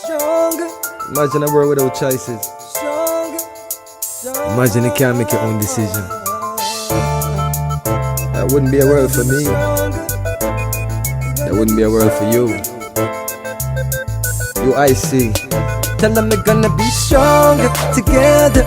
Imagine a world without choices. Imagine you can't make your own decision. That wouldn't be a world for me. That wouldn't be a world for you. You, I see. Tell them we're gonna be stronger. Together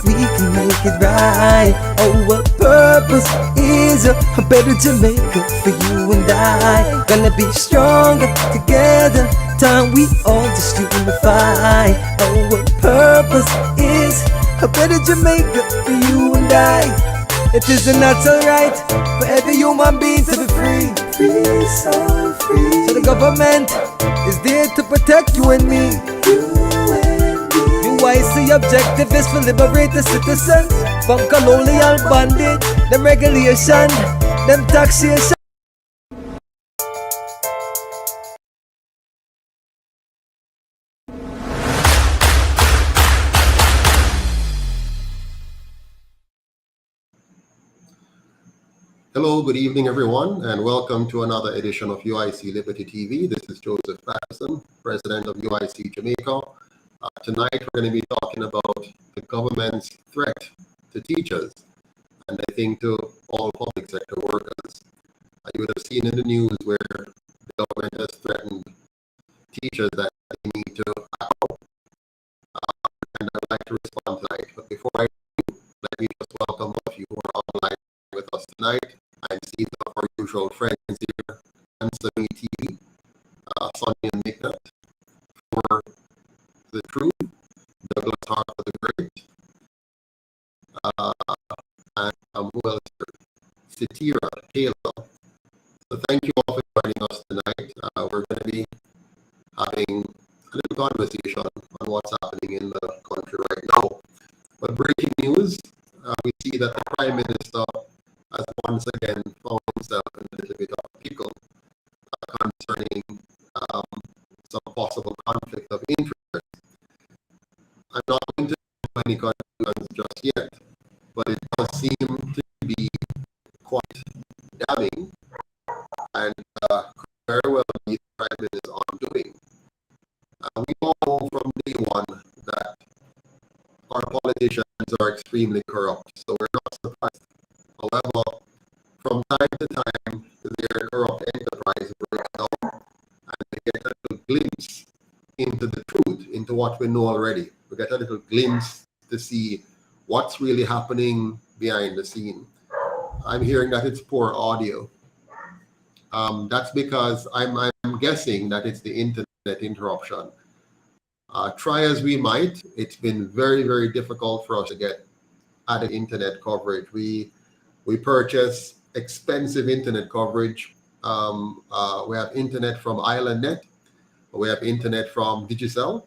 we can make it right. Our purpose is a better Jamaica for you and I. Gonna be stronger together. Time we all just unify. Our purpose is a better Jamaica for you and I. It is a natural right for every human being to be free. Free, so free. So the government is there to protect you and me. UIC objective is to liberate the citizens from colonial bondage, them regulation, them taxation. Hello, good evening, everyone, and welcome to another edition of UIC Liberty TV. This is Joseph Patterson, President of UIC Jamaica. Tonight, we're going to be talking about the government's threat to teachers, and I think to all public sector workers. You would have seen in the news where the government has threatened teachers that they need to act out, and I'd like to respond tonight. But before I do, let me just welcome all of you who are online with us tonight. I'm seeing some of our usual friends here, Anthony TV, Sonny and Nicknut, for the truth, Douglas Hart for the great, and who else here? Satira, Kayla. So thank you all for joining us tonight. We're going to be having a little conversation on what's happening in the country right now. But breaking news, we see that the Prime Minister has once again found himself in a little bit of a pickle concerning some possible conflict of interest. I'm not going to do any conclusions just yet, but it does seem to be quite damning and very well be the Prime Minister's undoing. We all know from day one that our politicians are extremely corrupt, so we're not surprised. However, from time to time, their corrupt enterprise breaks down and we get a little glimpse into the truth, into what we know already. We get a little glimpse to see what's really happening behind the scene. I'm hearing that it's poor audio. That's because I'm guessing that it's the internet interruption. Try as we might, it's been very, very difficult for us to get added internet coverage. We purchase expensive internet coverage. We have internet from IslandNet. We have internet from Digicel.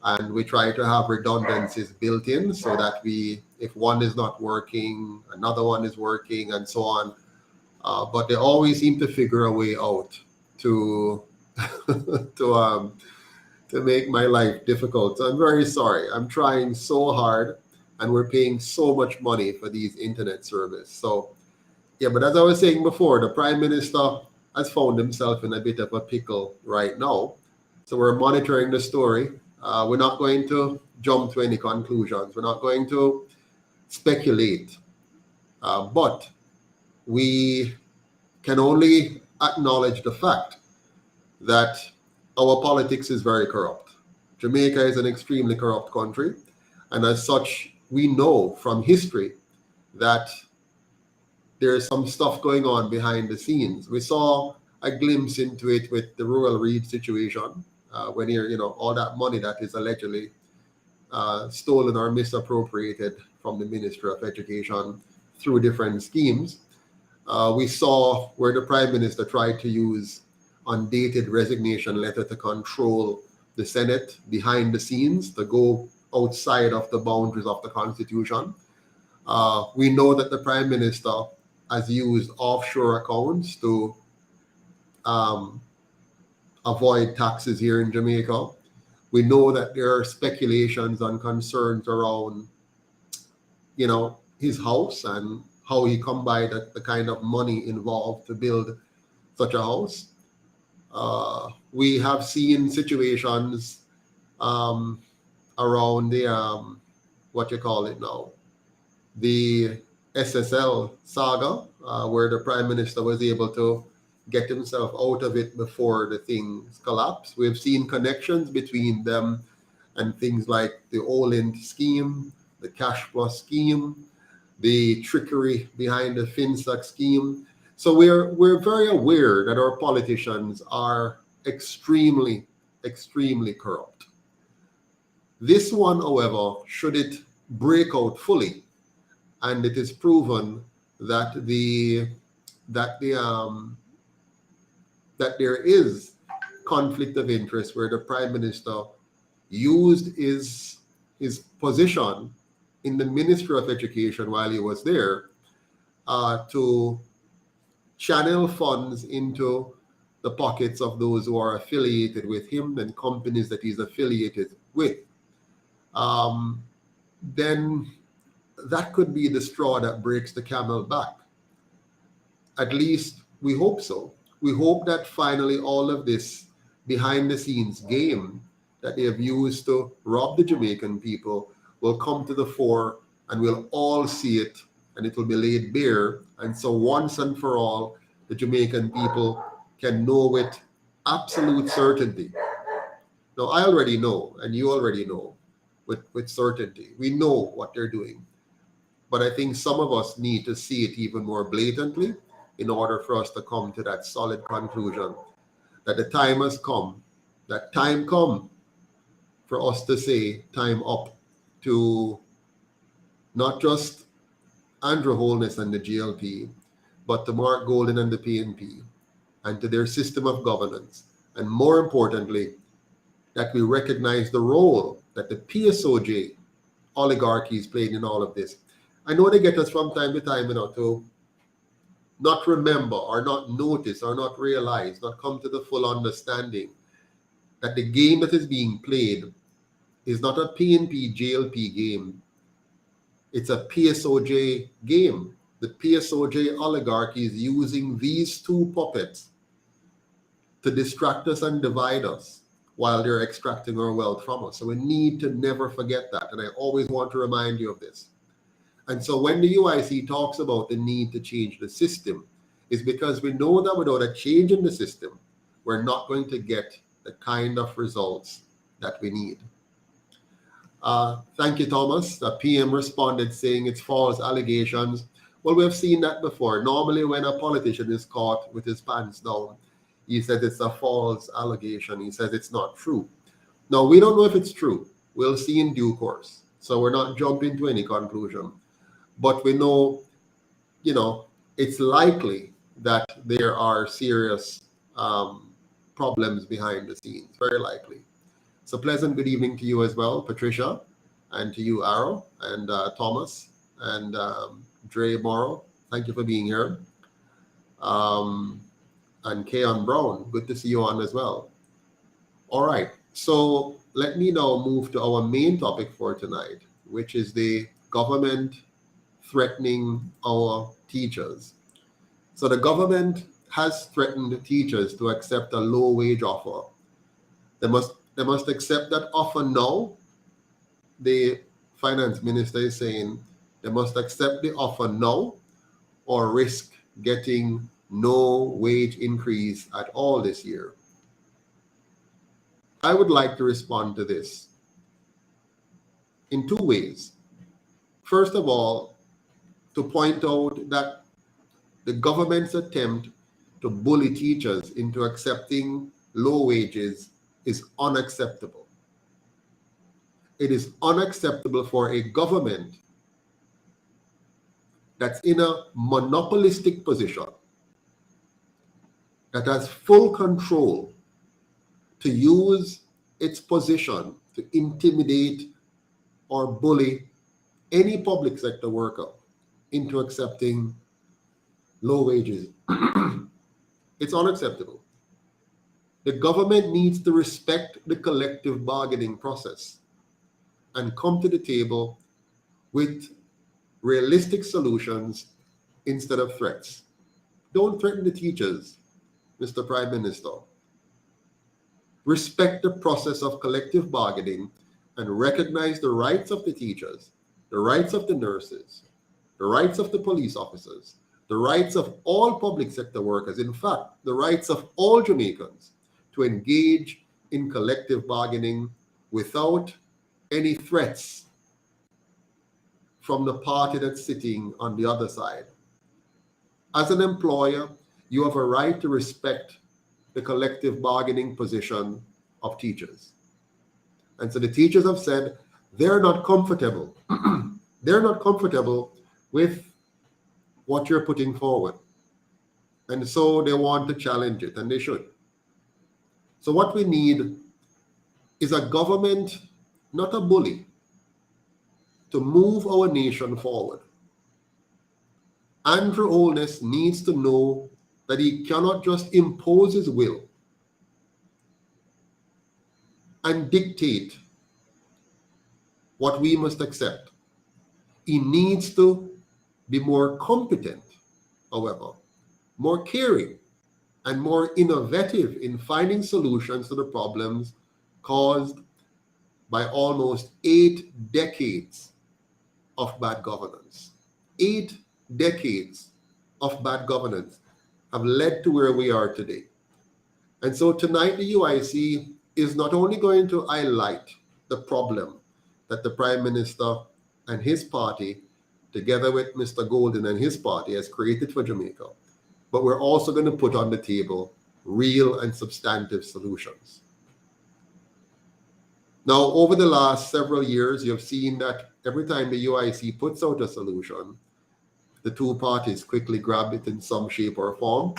And we try to have redundancies built in so that if one is not working, another one is working, and so on. But they always seem to figure a way out to to make my life difficult. So I'm very sorry. I'm trying so hard, and we're paying so much money for these internet service. So, yeah, but as I was saying before, the Prime Minister has found himself in a bit of a pickle right now. So we're monitoring the story. We're not going to jump to any conclusions. We're not going to speculate. But we can only acknowledge the fact that our politics is very corrupt. Jamaica is an extremely corrupt country. And as such, we know from history that there's some stuff going on behind the scenes. We saw a glimpse into it with the Rural Read situation, when all that money that is allegedly stolen or misappropriated from the Ministry of Education through different schemes. We saw where the Prime Minister tried to use undated resignation letter to control the Senate behind the scenes, to go outside of the boundaries of the Constitution. We know that the Prime Minister has used offshore accounts to avoid taxes here in Jamaica. We know that there are speculations and concerns around, his house and how he come by the kind of money involved to build such a house. We have seen situations around the what you call it now, the SSL saga, where the prime minister was able to get himself out of it before the things collapsed. We've seen connections between them and things like the Olint scheme, the Cash Plus scheme, the trickery behind the FinSec scheme. So we're very aware that our politicians are extremely, extremely corrupt. This one, however, should it break out fully, and it is proven that that there is conflict of interest where the prime minister used his position in the Ministry of Education while he was there to channel funds into the pockets of those who are affiliated with him and companies that he's affiliated with. Then that could be the straw that breaks the camel back. At least we hope so. We hope that finally all of this behind the scenes game that they have used to rob the Jamaican people will come to the fore, and we'll all see it, and it will be laid bare. And so once and for all, the Jamaican people can know with absolute certainty. Now, I already know, and you already know with certainty. We know what they're doing. But I think some of us need to see it even more blatantly in order for us to come to that solid conclusion that the time has come, that time come for us to say time up to not just Andrew Holness and the GLP, but to Mark Golden and the PNP, and to their system of governance. And more importantly, that we recognize the role that the PSOJ oligarchies played in all of this. I know they get us from time to time, to not remember or not notice or not realize, not come to the full understanding that the game that is being played is not a PNP JLP game. It's a PSOJ game. The PSOJ oligarchy is using these two puppets to distract us and divide us while they're extracting our wealth from us. So we need to never forget that. And I always want to remind you of this. And so when the UIC talks about the need to change the system, is because we know that without a change in the system, we're not going to get the kind of results that we need. Thank you, Thomas. The PM responded saying it's false allegations. Well, we've seen that before. Normally, when a politician is caught with his pants down, he says it's a false allegation. He says it's not true. Now, we don't know if it's true. We'll see in due course. So we're not jumping to any conclusion. But we know, it's likely that there are serious problems behind the scenes. Very likely. So pleasant good evening to you as well, Patricia, and to you, Arrow, and Thomas, and Dre Morrow. Thank you for being here. And Keon Brown, good to see you on as well. All right, so let me now move to our main topic for tonight, which is the government threatening our teachers. So the government has threatened teachers to accept a low wage offer. They must accept that offer now. The finance minister is saying they must accept the offer now or risk getting no wage increase at all this year. I would like to respond to this in two ways. First of all, to point out that the government's attempt to bully teachers into accepting low wages is unacceptable. It is unacceptable for a government that's in a monopolistic position, that has full control, to use its position to intimidate or bully any public sector worker into accepting low wages. It's unacceptable. The government needs to respect the collective bargaining process and come to the table with realistic solutions instead of threats. Don't threaten the teachers, Mr. Prime Minister. respect the process of collective bargaining, and recognize the rights of the teachers, the rights of the nurses, the rights of the police officers, the rights of all public sector workers, in fact, the rights of all Jamaicans to engage in collective bargaining without any threats from the party that's sitting on the other side. As an employer, you have a right to respect the collective bargaining position of teachers. And so the teachers have said they're not comfortable. They're not comfortable with what you're putting forward. And so they want to challenge it, and they should. So what we need is a government, not a bully, to move our nation forward. Andrew Holness needs to know that he cannot just impose his will and dictate what we must accept. He needs to be more competent, however, more caring, and more innovative in finding solutions to the problems caused by almost 8 decades of bad governance. 8 decades of bad governance have led to where we are today. And so tonight the UIC is not only going to highlight the problem that the Prime Minister and his party, together with Mr. Golden and his party, has created for Jamaica, but we're also going to put on the table real and substantive solutions. Now, over the last several years, you've seen that every time the UIC puts out a solution, the two parties quickly grab it in some shape or form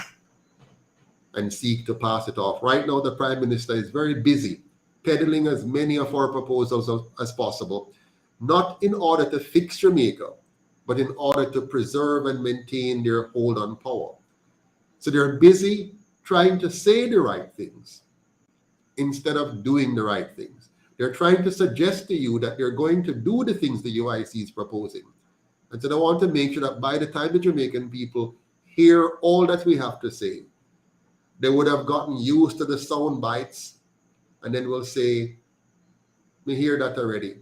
and seek to pass it off. Right now, the Prime Minister is very busy peddling as many of our proposals as possible, not in order to fix Jamaica, but in order to preserve and maintain their hold on power. So they're busy trying to say the right things instead of doing the right things. They're trying to suggest to you that they're going to do the things the UIC is proposing. And so they want to make sure that by the time the Jamaican people hear all that we have to say, they would have gotten used to the sound bites and then will say, we hear that already.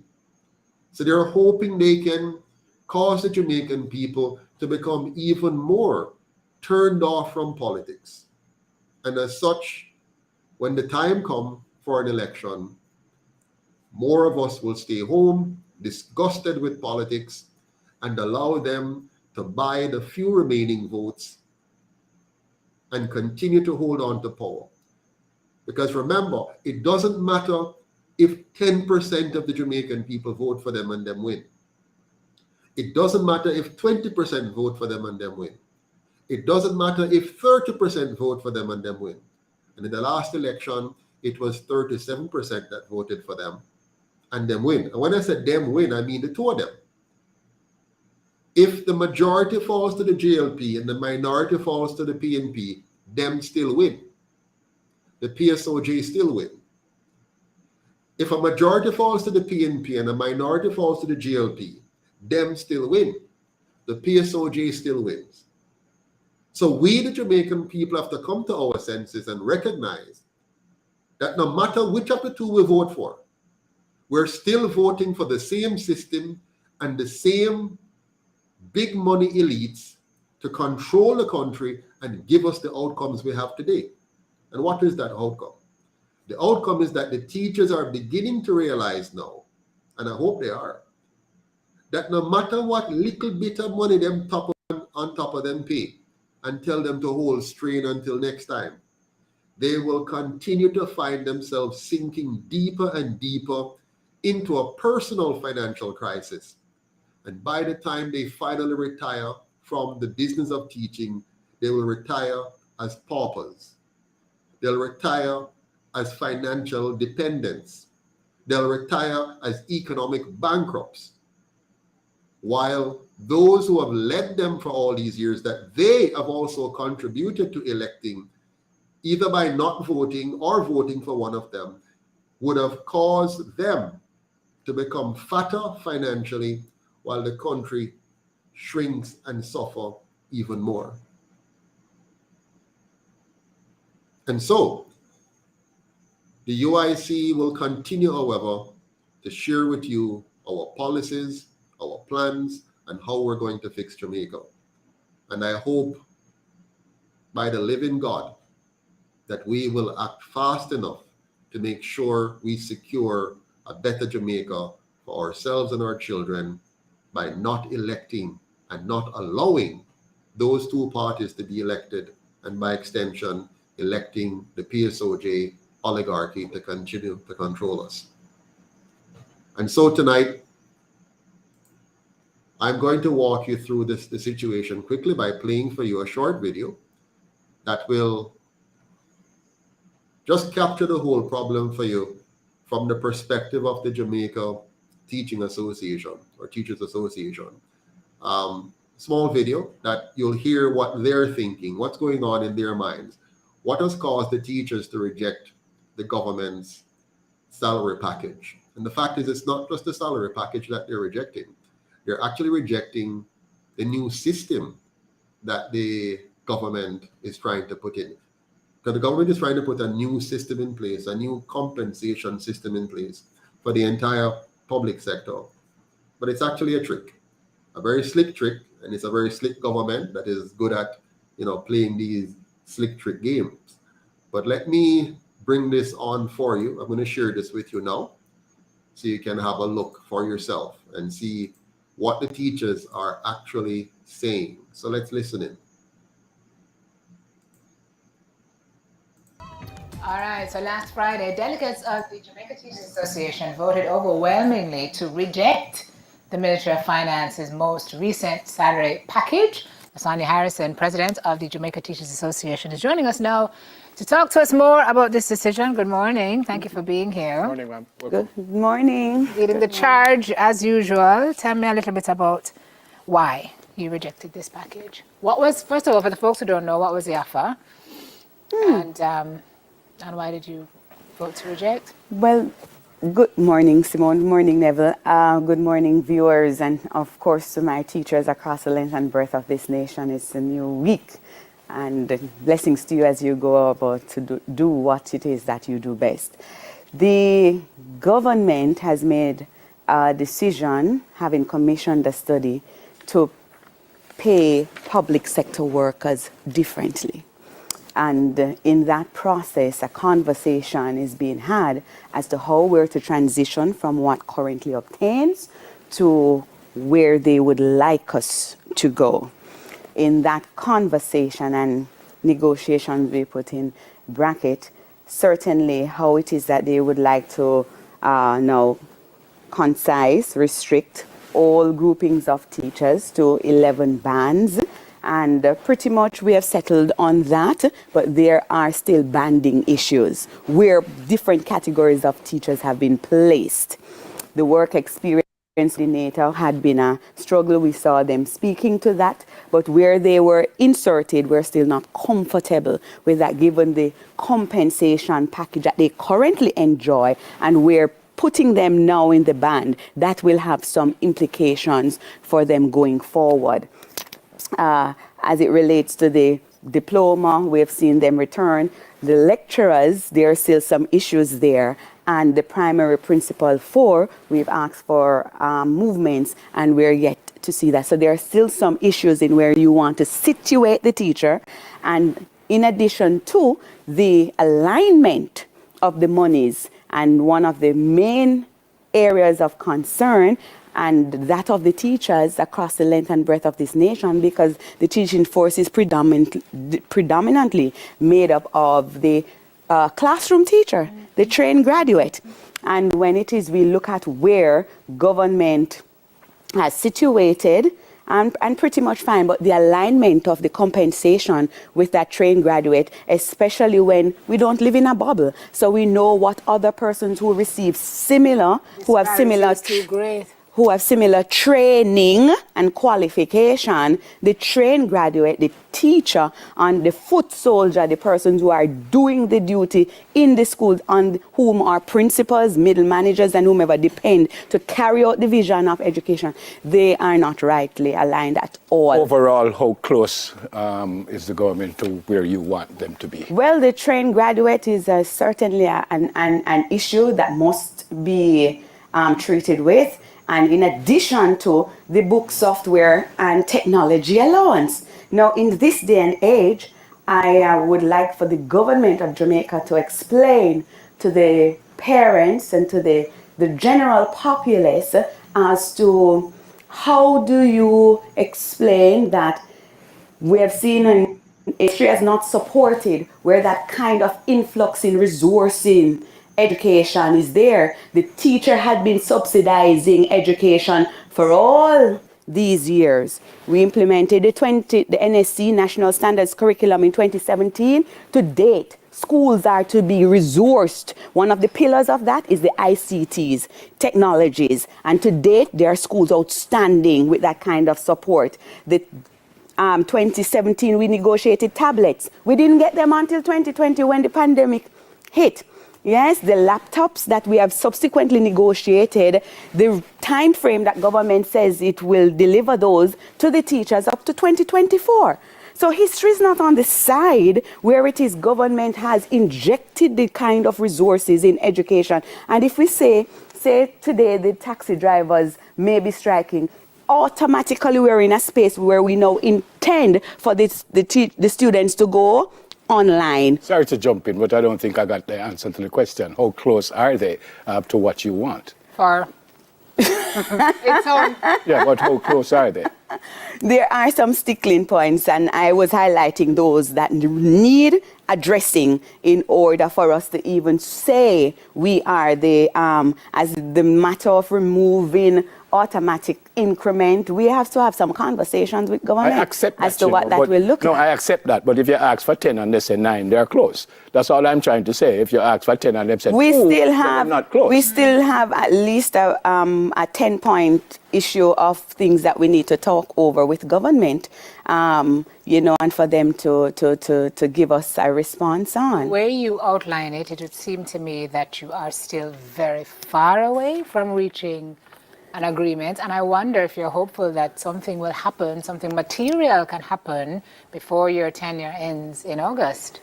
So they're hoping they can cause the Jamaican people to become even more turned off from politics. And as such, when the time comes for an election, more of us will stay home, disgusted with politics, and allow them to buy the few remaining votes and continue to hold on to power. Because remember, it doesn't matter if 10% of the Jamaican people vote for them and them win. It doesn't matter if 20% vote for them and them win. It doesn't matter if 30% vote for them and them win. And in the last election, it was 37% that voted for them and them win. And when I said them win, I mean the two of them. If the majority falls to the JLP and the minority falls to the PNP, them still win. The PSOJ still win. If a majority falls to the PNP and a minority falls to the JLP, them still win. The PSOJ still wins. So we, the Jamaican people, have to come to our senses and recognize that no matter which of the two we vote for, we're still voting for the same system and the same big money elites to control the country and give us the outcomes we have today. And what is that outcome? The outcome is that the teachers are beginning to realize now, and I hope they are, that no matter what little bit of money them on top of them pay and tell them to hold strain until next time, they will continue to find themselves sinking deeper and deeper into a personal financial crisis. And by the time they finally retire from the business of teaching, they will retire as paupers. They'll retire as financial dependents. They'll retire as economic bankrupts. While those who have led them for all these years, that they have also contributed to electing, either by not voting or voting for one of them, would have caused them to become fatter financially while the country shrinks and suffer even more. And so, The UIC will continue, however, to share with you our policies, our plans, and how we're going to fix Jamaica. And I hope, by the living God, that we will act fast enough to make sure we secure a better Jamaica for ourselves and our children by not electing and not allowing those two parties to be elected, and by extension, electing the PSOJ oligarchy to continue to control us. And so tonight, I'm going to walk you through the situation quickly by playing for you a short video that will just capture the whole problem for you from the perspective of the Jamaica Teaching Association or Teachers Association. Small video that you'll hear what they're thinking, what's going on in their minds, what has caused the teachers to reject the government's salary package. And the fact is, it's not just the salary package that they're rejecting. They're actually rejecting the new system that the government is trying to put in. Because the government is trying to put a new system in place, a new compensation system in place for the entire public sector. But it's actually a trick, a very slick trick, and it's a very slick government that is good at, playing these slick trick games. But let me bring this on for you. I'm going to share this with you now so you can have a look for yourself and see what the teachers are actually saying. So let's listen in. All right, so last Friday, delegates of the Jamaica Teachers Association voted overwhelmingly to reject the Ministry of Finance's most recent salary package. Sonia Harrison, president of the Jamaica Teachers Association, is joining us now to talk to us more about this decision. Good morning. Thank you for being here. Good morning, ma'am. Good morning. Leading the charge, as usual. Tell me a little bit about why you rejected this package. What was, first of all, for the folks who don't know, what was the offer? And why did you vote to reject? Well, good morning, Simone. Good morning, Neville. Good morning, viewers, and of course to my teachers across the length and breadth of this nation. It's a new week, and blessings to you as you go about to do what it is that you do best. The government has made a decision, having commissioned a study, to pay public sector workers differently. And in that process, a conversation is being had as to how we're to transition from what currently obtains to where they would like us to go. In that conversation and negotiations, we put in bracket, certainly how it is that they would like to now concise, restrict all groupings of teachers to 11 bands. And pretty much we have settled on that, but there are still banding issues where different categories of teachers have been placed. The work experience coordinator had been a struggle. We saw them speaking to that, but where they were inserted, we're still not comfortable with that given the compensation package that they currently enjoy, and we're putting them now in the band. That will have some implications for them going forward. As it relates to the diploma, we have seen them return. The lecturers, there are still some issues there. And the primary principal 4, we've asked for movements, and we're yet to see that. So there are still some issues in where you want to situate the teacher. And in addition to the alignment of the monies, and one of the main areas of concern and that of the teachers across the length and breadth of this nation, because the teaching force is predominantly made up of the classroom teacher, the trained graduate. And when it is, we look at where government has situated, and pretty much fine, but the alignment of the compensation with that trained graduate, especially when we don't live in a bubble. So we know what other persons who receive similar, who have similar, too great. who have similar training and qualification, the trained graduate, the teacher, and the foot soldier, the persons who are doing the duty in the schools, on whom are principals, middle managers, and whomever depend to carry out the vision of education, they are not rightly aligned at all. Overall, how close is the government to where you want them to be? Well, the trained graduate is certainly an issue that must be treated with. And in addition to the book, software, and technology allowance. Now, in this day and age, I would like for the government of Jamaica to explain to the parents and to the general populace as to how do you explain that we have seen an history has not supported where that kind of influx in resourcing education is there. The teacher had been subsidizing education for all these years. We implemented the NSC National Standards Curriculum in 2017. To date, schools are to be resourced. One of the pillars of that is the ICTs, technologies. And to date, there are schools outstanding with that kind of support. The 2017, we negotiated tablets. We didn't get them until 2020 when the pandemic hit. Yes, the laptops that we have subsequently negotiated, the time frame that government says it will deliver those to the teachers up to 2024. So history is not on the side where it is government has injected the kind of resources in education. And if we say today the taxi drivers may be striking, automatically we're in a space where we now intend for the students to go online. Sorry to jump in, but I don't think I got the answer to the question. How close are they to what you want? For it's on. Yeah, but how close are they? There are some stickling points, and I was highlighting those that need addressing in order for us to even say we are as the matter of removing automatic increment, we have to have some conversations with government. I accept that, as to what that will look like. No, I accept that. But if you ask for 10 and they say 9, they're close. That's all I'm trying to say. If you ask for 10 and they say 2, they're not close. We still have at least a 10-point issue of things that we need to talk over with government, and for them to give us a response on. Where you outline it, it would seem to me that you are still very far away from reaching an agreement, and I wonder if you're hopeful that something will happen, something material can happen before your tenure ends in August.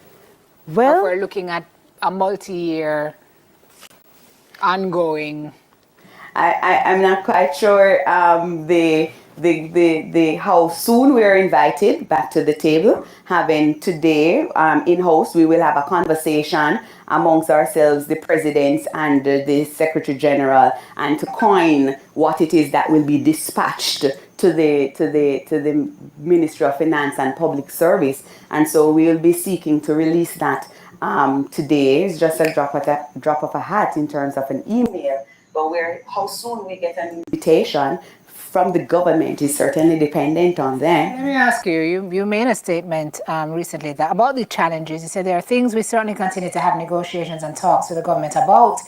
Well, or if we're looking at a multi-year ongoing. I'm not quite sure how soon we are invited back to the table. Having today in-house, we will have a conversation amongst ourselves, the presidents and the secretary general, and to coin what it is that will be dispatched to the Ministry of Finance and Public Service. And so we will be seeking to release that today. It's just a drop of a hat in terms of an email. But how soon we get an invitation from the government is certainly dependent on them. Let me ask you, you made a statement recently that about the challenges. You said there are things we certainly continue to have negotiations and talks with the government about.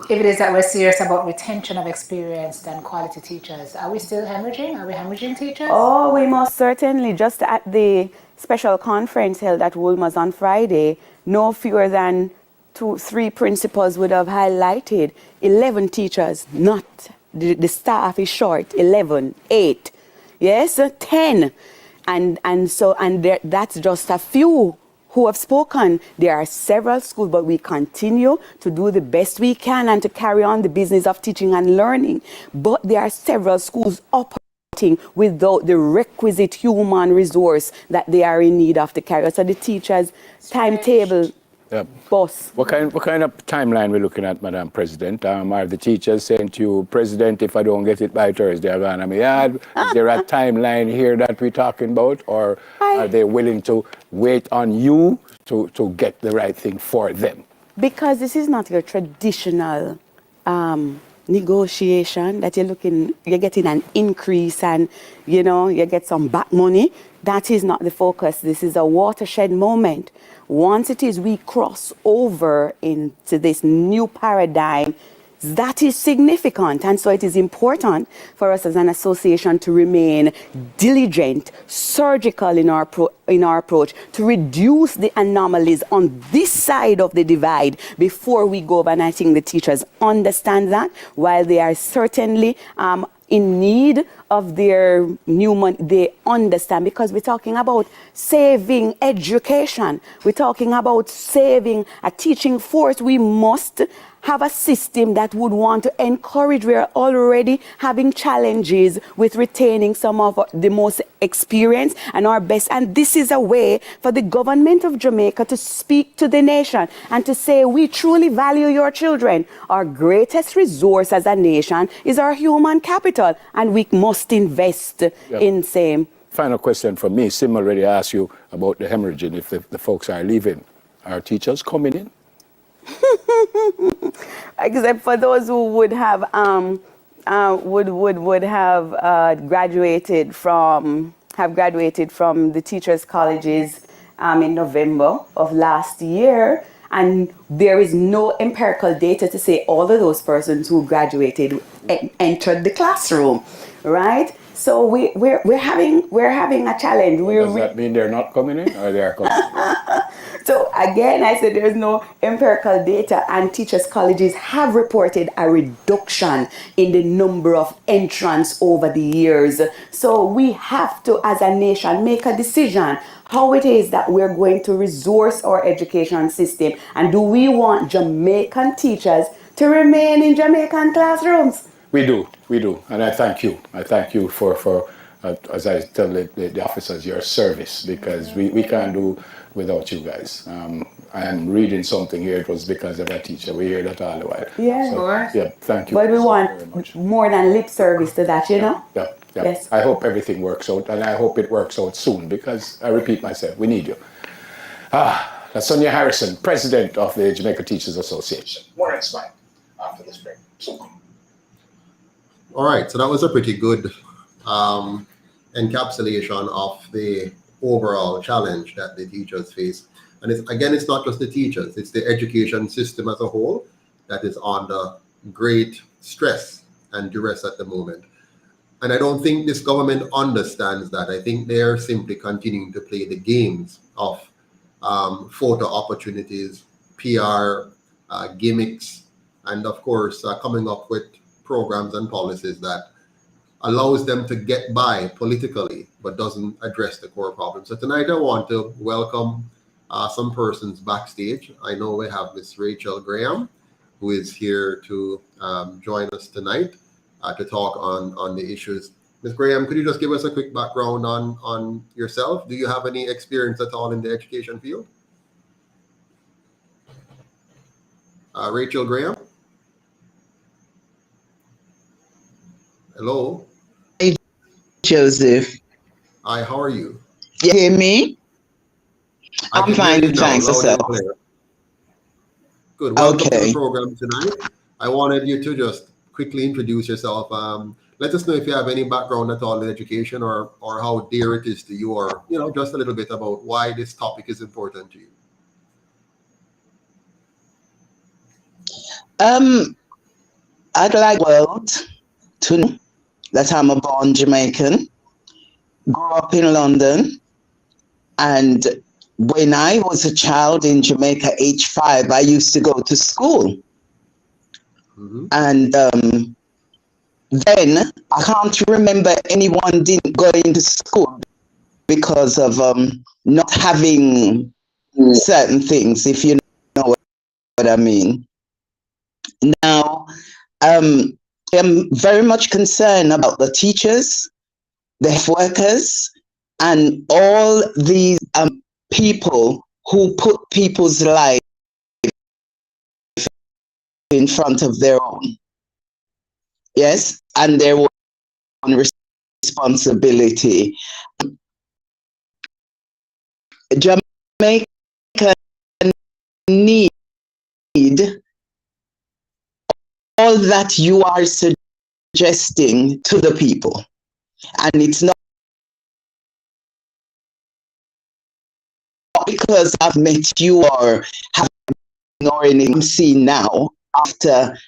If it is that we're serious about retention of experienced and quality teachers, are we still hemorrhaging? Are we hemorrhaging teachers? Oh, we most certainly. Just at the special conference held at Woolmer's on Friday, no fewer than 2-3 principals would have highlighted 11 teachers, not the staff is short, 11, 8, yes, 10. And that's just a few who have spoken. There are several schools, but we continue to do the best we can and to carry on the business of teaching and learning. But there are several schools operating without the requisite human resource that they are in need of to carry out. So the teachers' timetable. Yeah. Boss. What kind of timeline we're looking at, Madam President? Are the teachers saying to you, President, if I don't get it by Thursday, I'm going to be mad? Is there a timeline here that we're talking about? Or are they willing to wait on you to get the right thing for them? Because this is not your traditional negotiation that you're getting an increase and, you get some back money. That is not the focus. This is a watershed moment. Once we cross over into this new paradigm, That is significant, and so it is important for us as an association to remain diligent, surgical in our approach to reduce the anomalies on this side of the divide before we go. And I think the teachers understand that, while they are certainly in need of their new money, they understand, because we're talking about saving education. We're talking about saving a teaching force. We must have a system that would want to encourage. We're already having challenges with retaining some of the most experienced and our best. And this is a way for the government of Jamaica to speak to the nation and to say, we truly value your children. Our greatest resource as a nation is our human capital, and we must invest in same. Final question from me. Sim already asked you about the hemorrhaging. If the folks are leaving, are teachers coming in? Except for those who would have graduated from the teachers' colleges in November of last year, and there is no empirical data to say all of those persons who graduated entered the classroom, right? So we're having a challenge. Does that mean they're not coming in, or they are coming in? So again, I said there's no empirical data, and teachers' colleges have reported a reduction in the number of entrants over the years. So we have to, as a nation, make a decision how it is that we're going to resource our education system, and do we want Jamaican teachers to remain in Jamaican classrooms? We do, and I thank you. I thank you for as I tell the officers, your service, because we can't do without you guys. I am reading something here. It was because of a teacher. We hear that all the while. Yeah. So, yeah, thank you. But we so want very much. more than lip service to that, you know? Yeah. Yes. I hope everything works out, and I hope it works out soon, because I repeat myself, we need you. That's Sonia Harrison, President of the Jamaica Teachers Association. More next time after this break. All right, so that was a pretty good encapsulation of the overall challenge that the teachers face. And it's not just the teachers, it's the education system as a whole that is under great stress and duress at the moment. And I don't think this government understands that. I think they're simply continuing to play the games of photo opportunities, PR gimmicks, and of course coming up with programs and policies that allows them to get by politically, but doesn't address the core problem. So tonight I want to welcome some persons backstage. I know we have Miss Rachel Graham, who is here to join us tonight to talk on the issues. Ms. Graham, could you just give us a quick background on yourself? Do you have any experience at all in the education field? Rachel Graham? Hello? Hey, Joseph. Hi, how are you? You hear me? I'm fine, thanks. Yourself. Good. Welcome to Okay. the program tonight. I wanted you to just quickly introduce yourself. Let us know if you have any background at all in education, or how dear it is to you, or just a little bit about why this topic is important to you. I'd like the world to know that I'm a born Jamaican, grew up in London, and when I was a child in Jamaica, age 5, I used to go to school. Mm-hmm. And then I can't remember anyone didn't go into school because of not having certain things, if you know what I mean. Now, I'm very much concerned about the teachers, the health workers, and all these people who put people's lives in front of their own. Yes, and their own responsibility. Jamaica need all that you are suggesting to the people, and it's not because I've met you or have or anything I'm seeing now after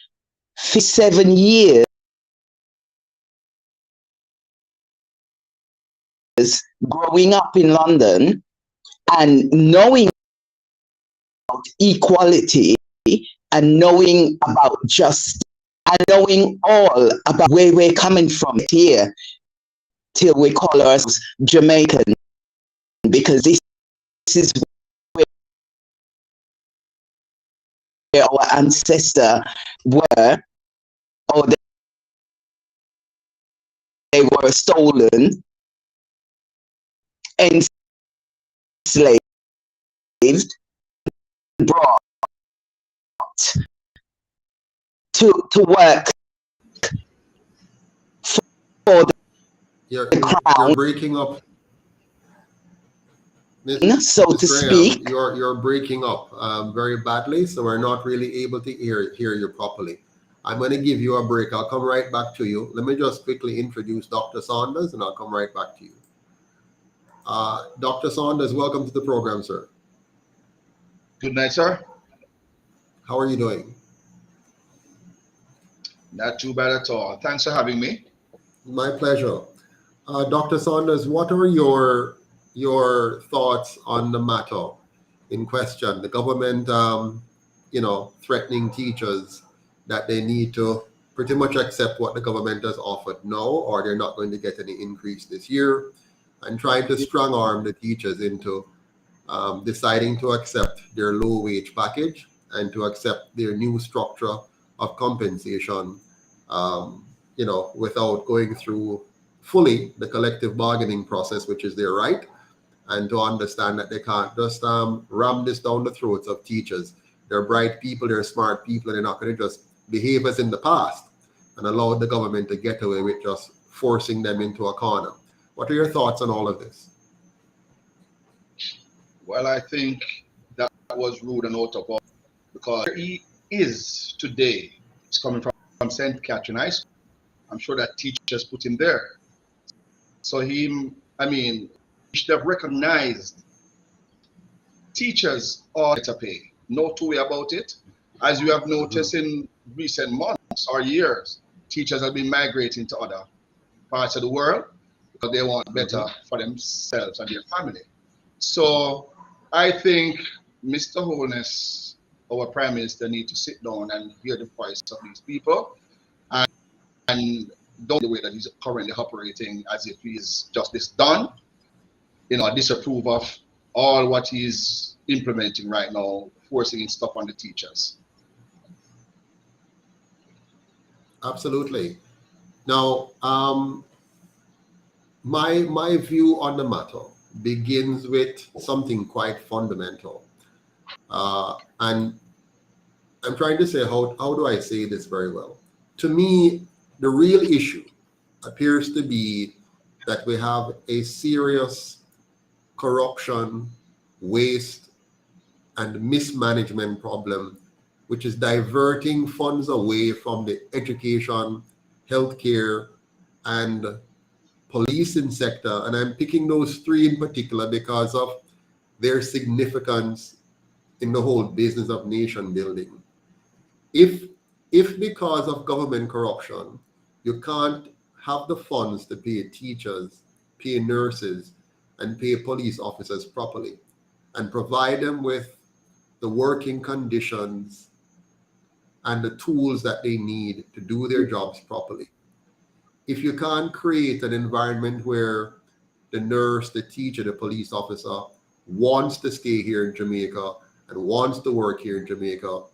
7 years growing up in London and knowing about equality and knowing about justice and knowing all about where we're coming from here till we call ourselves Jamaican, because this is where our ancestors were, or they were stolen, enslaved, brought to work for the You're crown, breaking up, so Ms. to Graham. speak. You're breaking up very badly, so we're not really able to hear you properly. I'm going to give you a break. I'll come right back to you. Let me just quickly introduce Dr. Saunders, and I'll come right back to you. Dr. Saunders, welcome to the program, sir. Good night, sir. How are you doing? Not too bad at all. Thanks for having me. My pleasure. Dr. Saunders, what are your thoughts on the matter in question? The government, threatening teachers that they need to pretty much accept what the government has offered now, or they're not going to get any increase this year, and trying to strong arm the teachers into deciding to accept their low wage package and to accept their new structure of compensation, without going through fully the collective bargaining process, which is their right, and to understand that they can't just ram this down the throats of teachers. They're bright people, they're smart people, and they're not going to just behave as in the past and allow the government to get away with just forcing them into a corner. What are your thoughts on all of this? Well, I think that was rude and out of order, because where he is today, he's coming from St. Catherine High School. I'm sure that teachers put him there. So he should have recognized teachers are better pay. No two way about it. As you have noticed in recent months or years, teachers have been migrating to other parts of the world because they want better for themselves and their family. So I think Mr. Holness, our Prime Minister, need to sit down and hear the voice of these people and don't the way that he's currently operating as if he's just this done, disapprove of all what he's implementing right now, forcing stuff on the teachers. Absolutely. Now, my view on the matter begins with something quite fundamental. And I'm trying to say, how do I say this very well? To me, the real issue appears to be that we have a serious corruption, waste, and mismanagement problem, which is diverting funds away from the education, healthcare, and policing sector. And I'm picking those three in particular because of their significance in the whole business of nation building. If because of government corruption, you can't have the funds to pay teachers, pay nurses, and pay police officers properly, and provide them with the working conditions and the tools that they need to do their jobs properly. If you can't create an environment where the nurse, the teacher, the police officer wants to stay here in Jamaica and wants to work here in Jamaica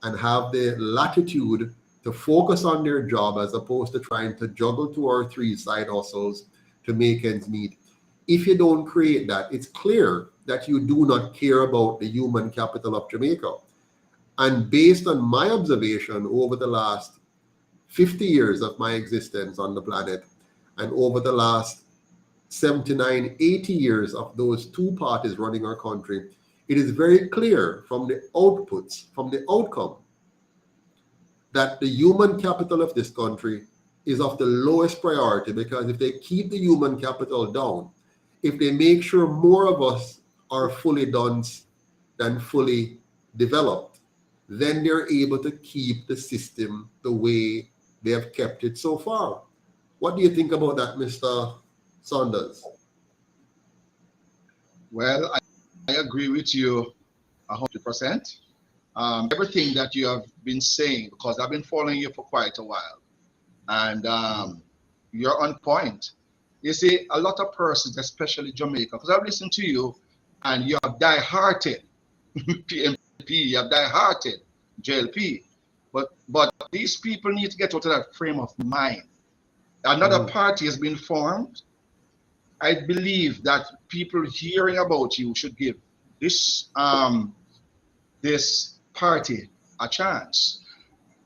and have the latitude to focus on their job as opposed to trying to juggle 2 or 3 side hustles to make ends meet. If you don't create that, it's clear that you do not care about the human capital of Jamaica. And based on my observation over the last 50 years of my existence on the planet, and over the last 79, 80 years of those two parties running our country, it is very clear from the outputs, from the outcome, that the human capital of this country is of the lowest priority, because if they keep the human capital down, if they make sure more of us are fully done than fully developed, then they're able to keep the system the way they have kept it so far. What do you think about that, Mr. Saunders? Well, I agree with you 100%. Everything that you have been saying, because I've been following you for quite a while, and you're on point. You see, a lot of persons, especially Jamaica, because I've listened to you, and you have die-hearted PMP, you have die-hearted JLP, but these people need to get out of that frame of mind. Another party has been formed. I believe that people hearing about you should give this this party a chance.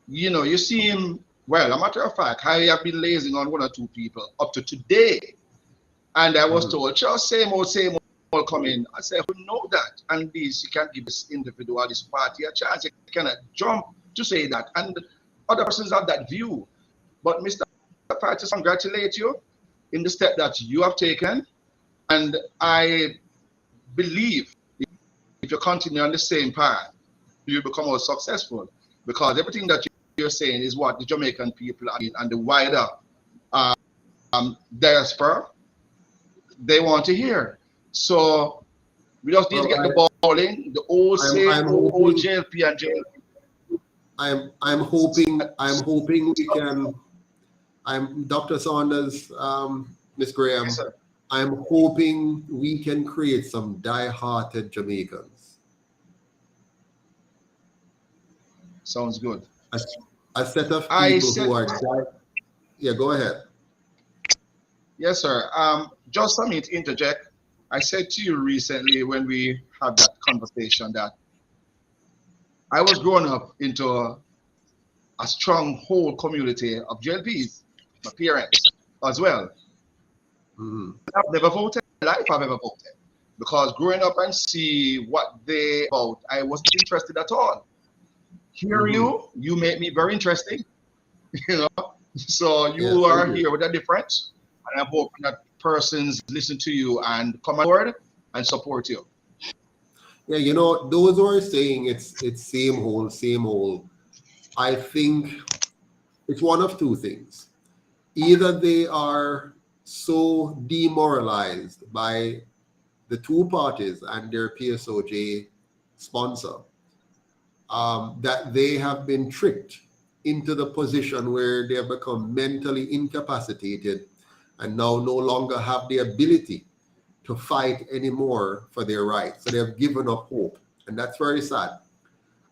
You know, you seem, well, a matter of fact, I have been lazing on one or two people up to today. And I was told, just same old come in. I said, who know that? And this, you can't give this individual, this party a chance. You cannot jump to say that. And other persons have that view. But Mr. Patterson, congratulate you in the step that you have taken. And I believe if you continue on the same path, you become more successful, because everything that you're saying is what the Jamaican people and the wider diaspora, they want to hear. So we just need to get the ball rolling. The old old JLP and JLP. I'm hoping we can. I'm Dr. Saunders, Miss Graham. Yes, I'm hoping we can create some die-hearted Jamaicans. Sounds good. A set of people who are yeah, go ahead. Yes, sir. Just for me to interject, I said to you recently when we had that conversation that I was growing up into a strong whole community of JLPs, my parents as well. I've never voted in life, I've ever voted. Because growing up and see what they about, I wasn't interested at all. Hear you make me very interesting. You know, so you are here with a difference, and I'm hoping that persons listen to you and come on board and support you. Yeah, you know, those who are saying it's same old. I think it's one of two things. Either they are so demoralized by the two parties and their PSOJ sponsor that they have been tricked into the position where they have become mentally incapacitated and now no longer have the ability to fight anymore for their rights. So they have given up hope, and that's very sad.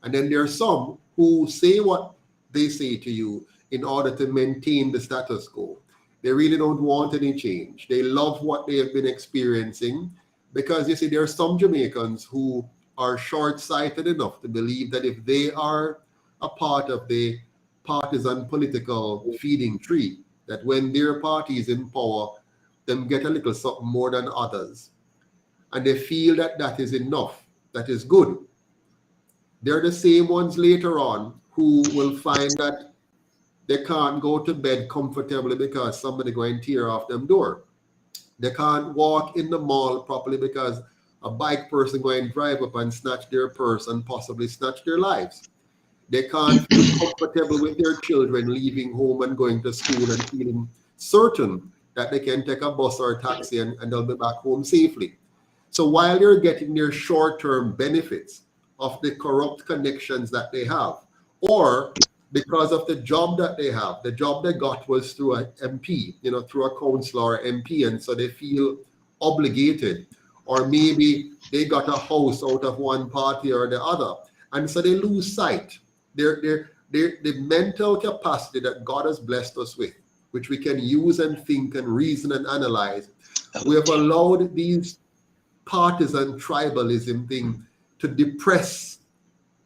And then there are some who say what they say to you in order to maintain the status quo. They really don't want any change. They love what they have been experiencing, because you see, there are some Jamaicans who are short-sighted enough to believe that if they are a part of the partisan political feeding tree, that when their party is in power, them get a little something more than others. And they feel that that is enough, that is good. They're the same ones later on who will find that they can't go to bed comfortably because somebody going to tear off them door. They can't walk in the mall properly because a bike person going to drive up and snatch their purse and possibly snatch their lives. They can't feel comfortable with their children leaving home and going to school and feeling certain that they can take a bus or a taxi and they'll be back home safely. So while they're getting their short-term benefits of the corrupt connections that they have, or because of the job that they have, the job they got was through an MP, through a councillor or MP, and so they feel obligated. Or maybe they got a house out of one party or the other, and so they lose sight. The mental capacity that God has blessed us with, which we can use and think and reason and analyze, we have allowed these partisan tribalism thing to depress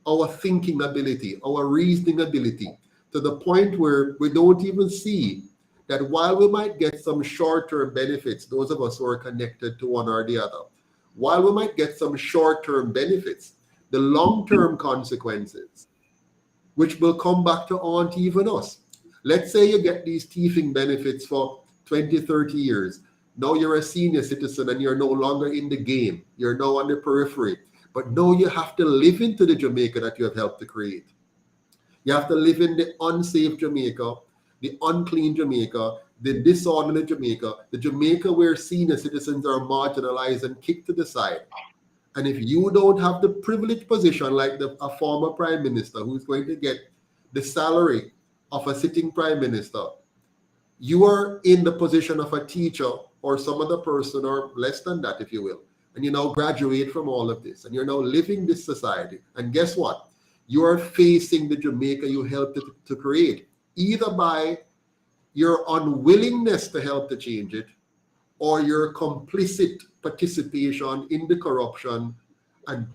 our thinking ability, our reasoning ability, to the point where we don't even see that while we might get some short-term benefits, those of us who are connected to one or the other, while we might get some short-term benefits, the long-term consequences, which will come back to haunt even us. Let's say you get these teething benefits for 20, 30 years. Now you're a senior citizen and you're no longer in the game. You're now on the periphery. But no, you have to live into the Jamaica that you have helped to create. You have to live in the unsafe Jamaica, the unclean Jamaica, the disorderly Jamaica, the Jamaica where senior citizens are marginalized and kicked to the side. And if you don't have the privileged position like a former prime minister who's going to get the salary of a sitting prime minister, you are in the position of a teacher or some other person or less than that, if you will. And you now graduate from all of this and you're now living this society. And guess what? You are facing the Jamaica you helped to create, either by your unwillingness to help to change it or your complicit participation in the corruption and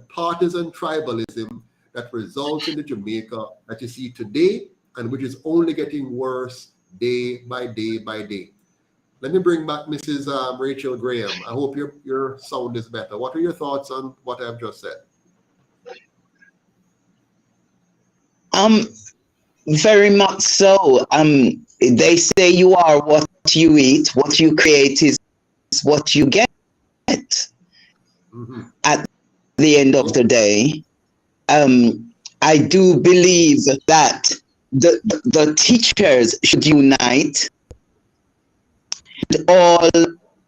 partisan tribalism that results in the Jamaica that you see today and which is only getting worse day by day by day. Let me bring back Mrs. Rachel Graham. I hope your sound is better. What are your thoughts on what I've just said? Very much so. They say you are what you eat. What you create is what you get. Mm-hmm. At the end of the day, I do believe that the teachers should unite. All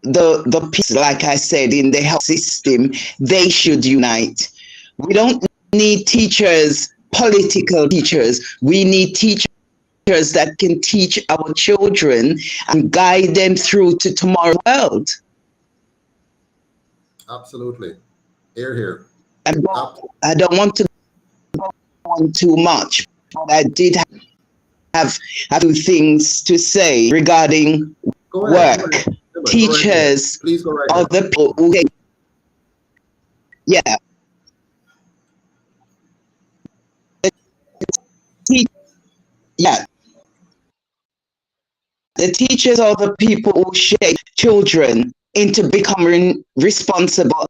the people, like I said, in the health system, they should unite. We don't need teachers, political teachers. We need teachers that can teach our children and guide them through to tomorrow's world. Absolutely. Here. I don't want to go on too much, but I did have a few things to say regarding work. Teachers are the people who the teachers are the people who shape children into becoming responsible,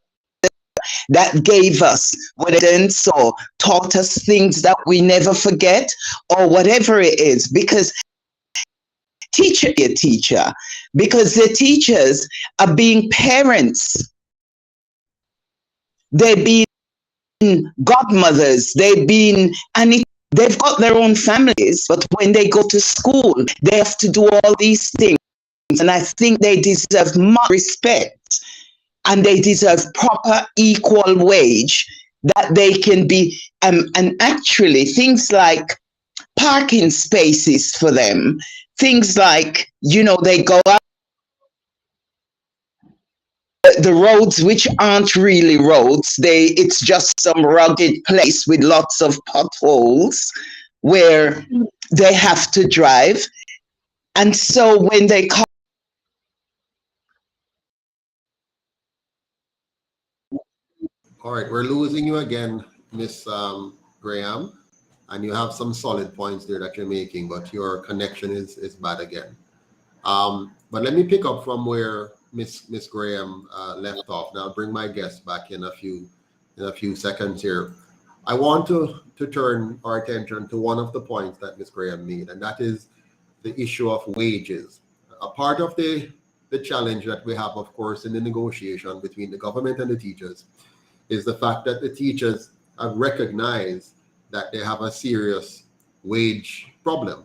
that gave us guidance or taught us things that we never forget or whatever it is, because teacher be a teacher, because the teachers are being parents, they've been godmothers, they've got their own families, but when they go to school they have to do all these things, and I think they deserve much respect and they deserve proper equal wage that they can be and actually things like parking spaces for them, things like, they go out the roads which aren't really roads, it's just some rugged place with lots of potholes where they have to drive. And so when they come, All right, we're losing you again, Miss Graham, and you have some solid points there that you're making, but your connection is bad again. But let me pick up from where Miss Graham left off. Now, I'll bring my guest back in a few seconds here. I want to turn our attention to one of the points that Miss Graham made, and that is the issue of wages. A part of the challenge that we have, of course, in the negotiation between the government and the teachers is the fact that the teachers have recognized that they have a serious wage problem.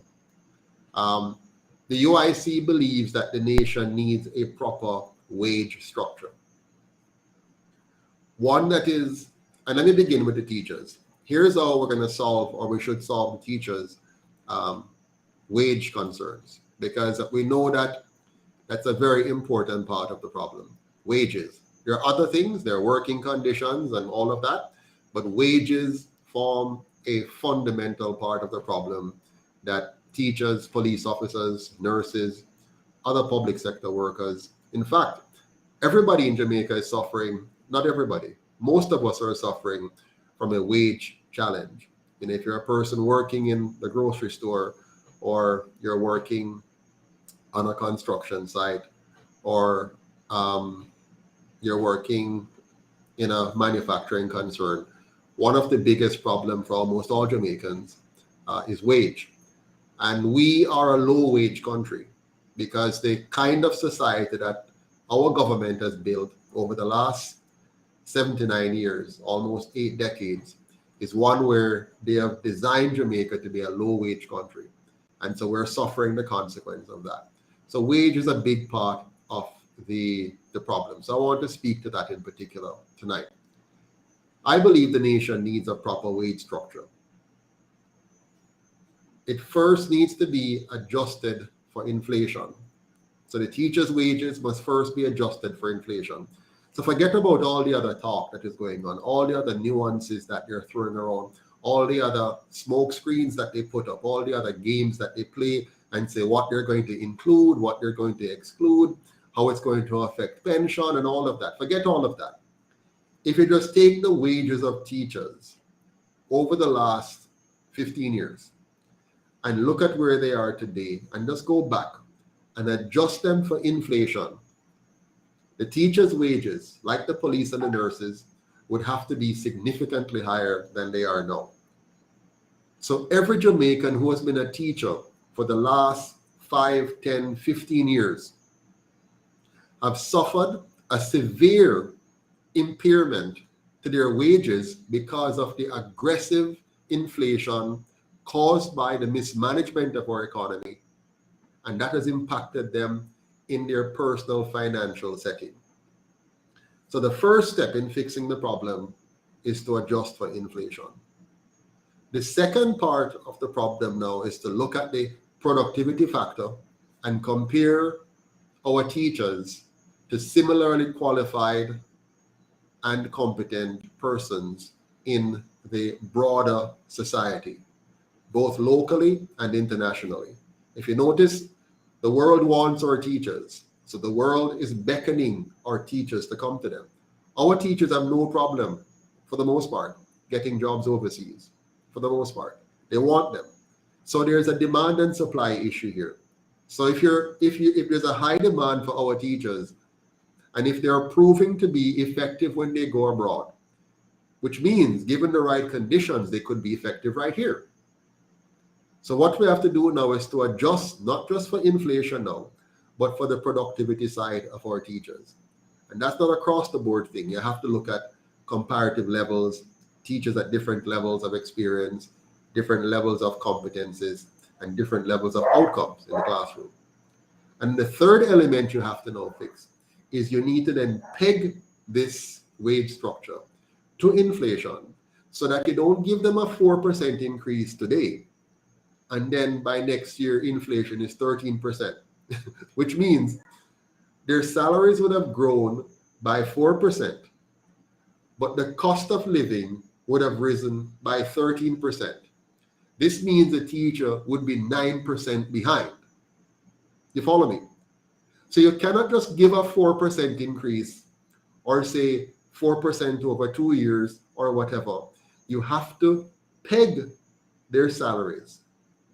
The UIC believes that the nation needs a proper wage structure. One that is, and let me begin with the teachers. Here's how we're going to solve, or we should solve, the teachers' wage concerns, because we know that that's a very important part of the problem. Wages. There are other things, there are working conditions and all of that, but wages form a fundamental part of the problem that teachers, police officers, nurses, other public sector workers, in fact, everybody in Jamaica is suffering, not everybody, most of us are suffering from a wage challenge. And if you're a person working in the grocery store, or you're working on a construction site, or you're working in a manufacturing concern, one of the biggest problems for almost all Jamaicans is wage. And we are a low wage country because the kind of society that our government has built over the last 79 years, almost 8 decades, is one where they have designed Jamaica to be a low-wage country. And so we're suffering the consequence of that. So wage is a big part of the problem. So I want to speak to that in particular tonight. I believe the nation needs a proper wage structure. It first needs to be adjusted for inflation. So the teachers' wages must first be adjusted for inflation. So forget about all the other talk that is going on, all the other nuances that they're throwing around, all the other smoke screens that they put up, all the other games that they play and say what they're going to include, what they're going to exclude, how it's going to affect pension and all of that. Forget all of that. If you just take the wages of teachers over the last 15 years and look at where they are today and just go back and adjust them for inflation, the teachers' wages, like the police and the nurses, would have to be significantly higher than they are now. So every Jamaican who has been a teacher for the last 5, 10, 15 years have suffered a severe impairment to their wages because of the aggressive inflation caused by the mismanagement of our economy, and that has impacted them in their personal financial setting. So the first step in fixing the problem is to adjust for inflation. The second part of the problem now is to look at the productivity factor and compare our teachers to similarly qualified and competent persons in the broader society, both locally and internationally. If you notice, the world wants our teachers. So the world is beckoning our teachers to come to them. Our teachers have no problem, for the most part, getting jobs overseas. For the most part, they want them. So there's a demand and supply issue here. So if there's a high demand for our teachers, and if they're proving to be effective when they go abroad, which means given the right conditions, they could be effective right here. So what we have to do now is to adjust, not just for inflation now, but for the productivity side of our teachers. And that's not across the board thing. You have to look at comparative levels, teachers at different levels of experience, different levels of competences, and different levels of outcomes in the classroom. And the third element you have to now fix is you need to then peg this wage structure to inflation so that you don't give them a 4% increase today, and then by next year inflation is 13%, which means their salaries would have grown by 4%, but the cost of living would have risen by 13%. This means the teacher would be 9% behind. You follow me? So you cannot just give a 4% increase or say 4% over 2 years or whatever. You have to peg their salaries.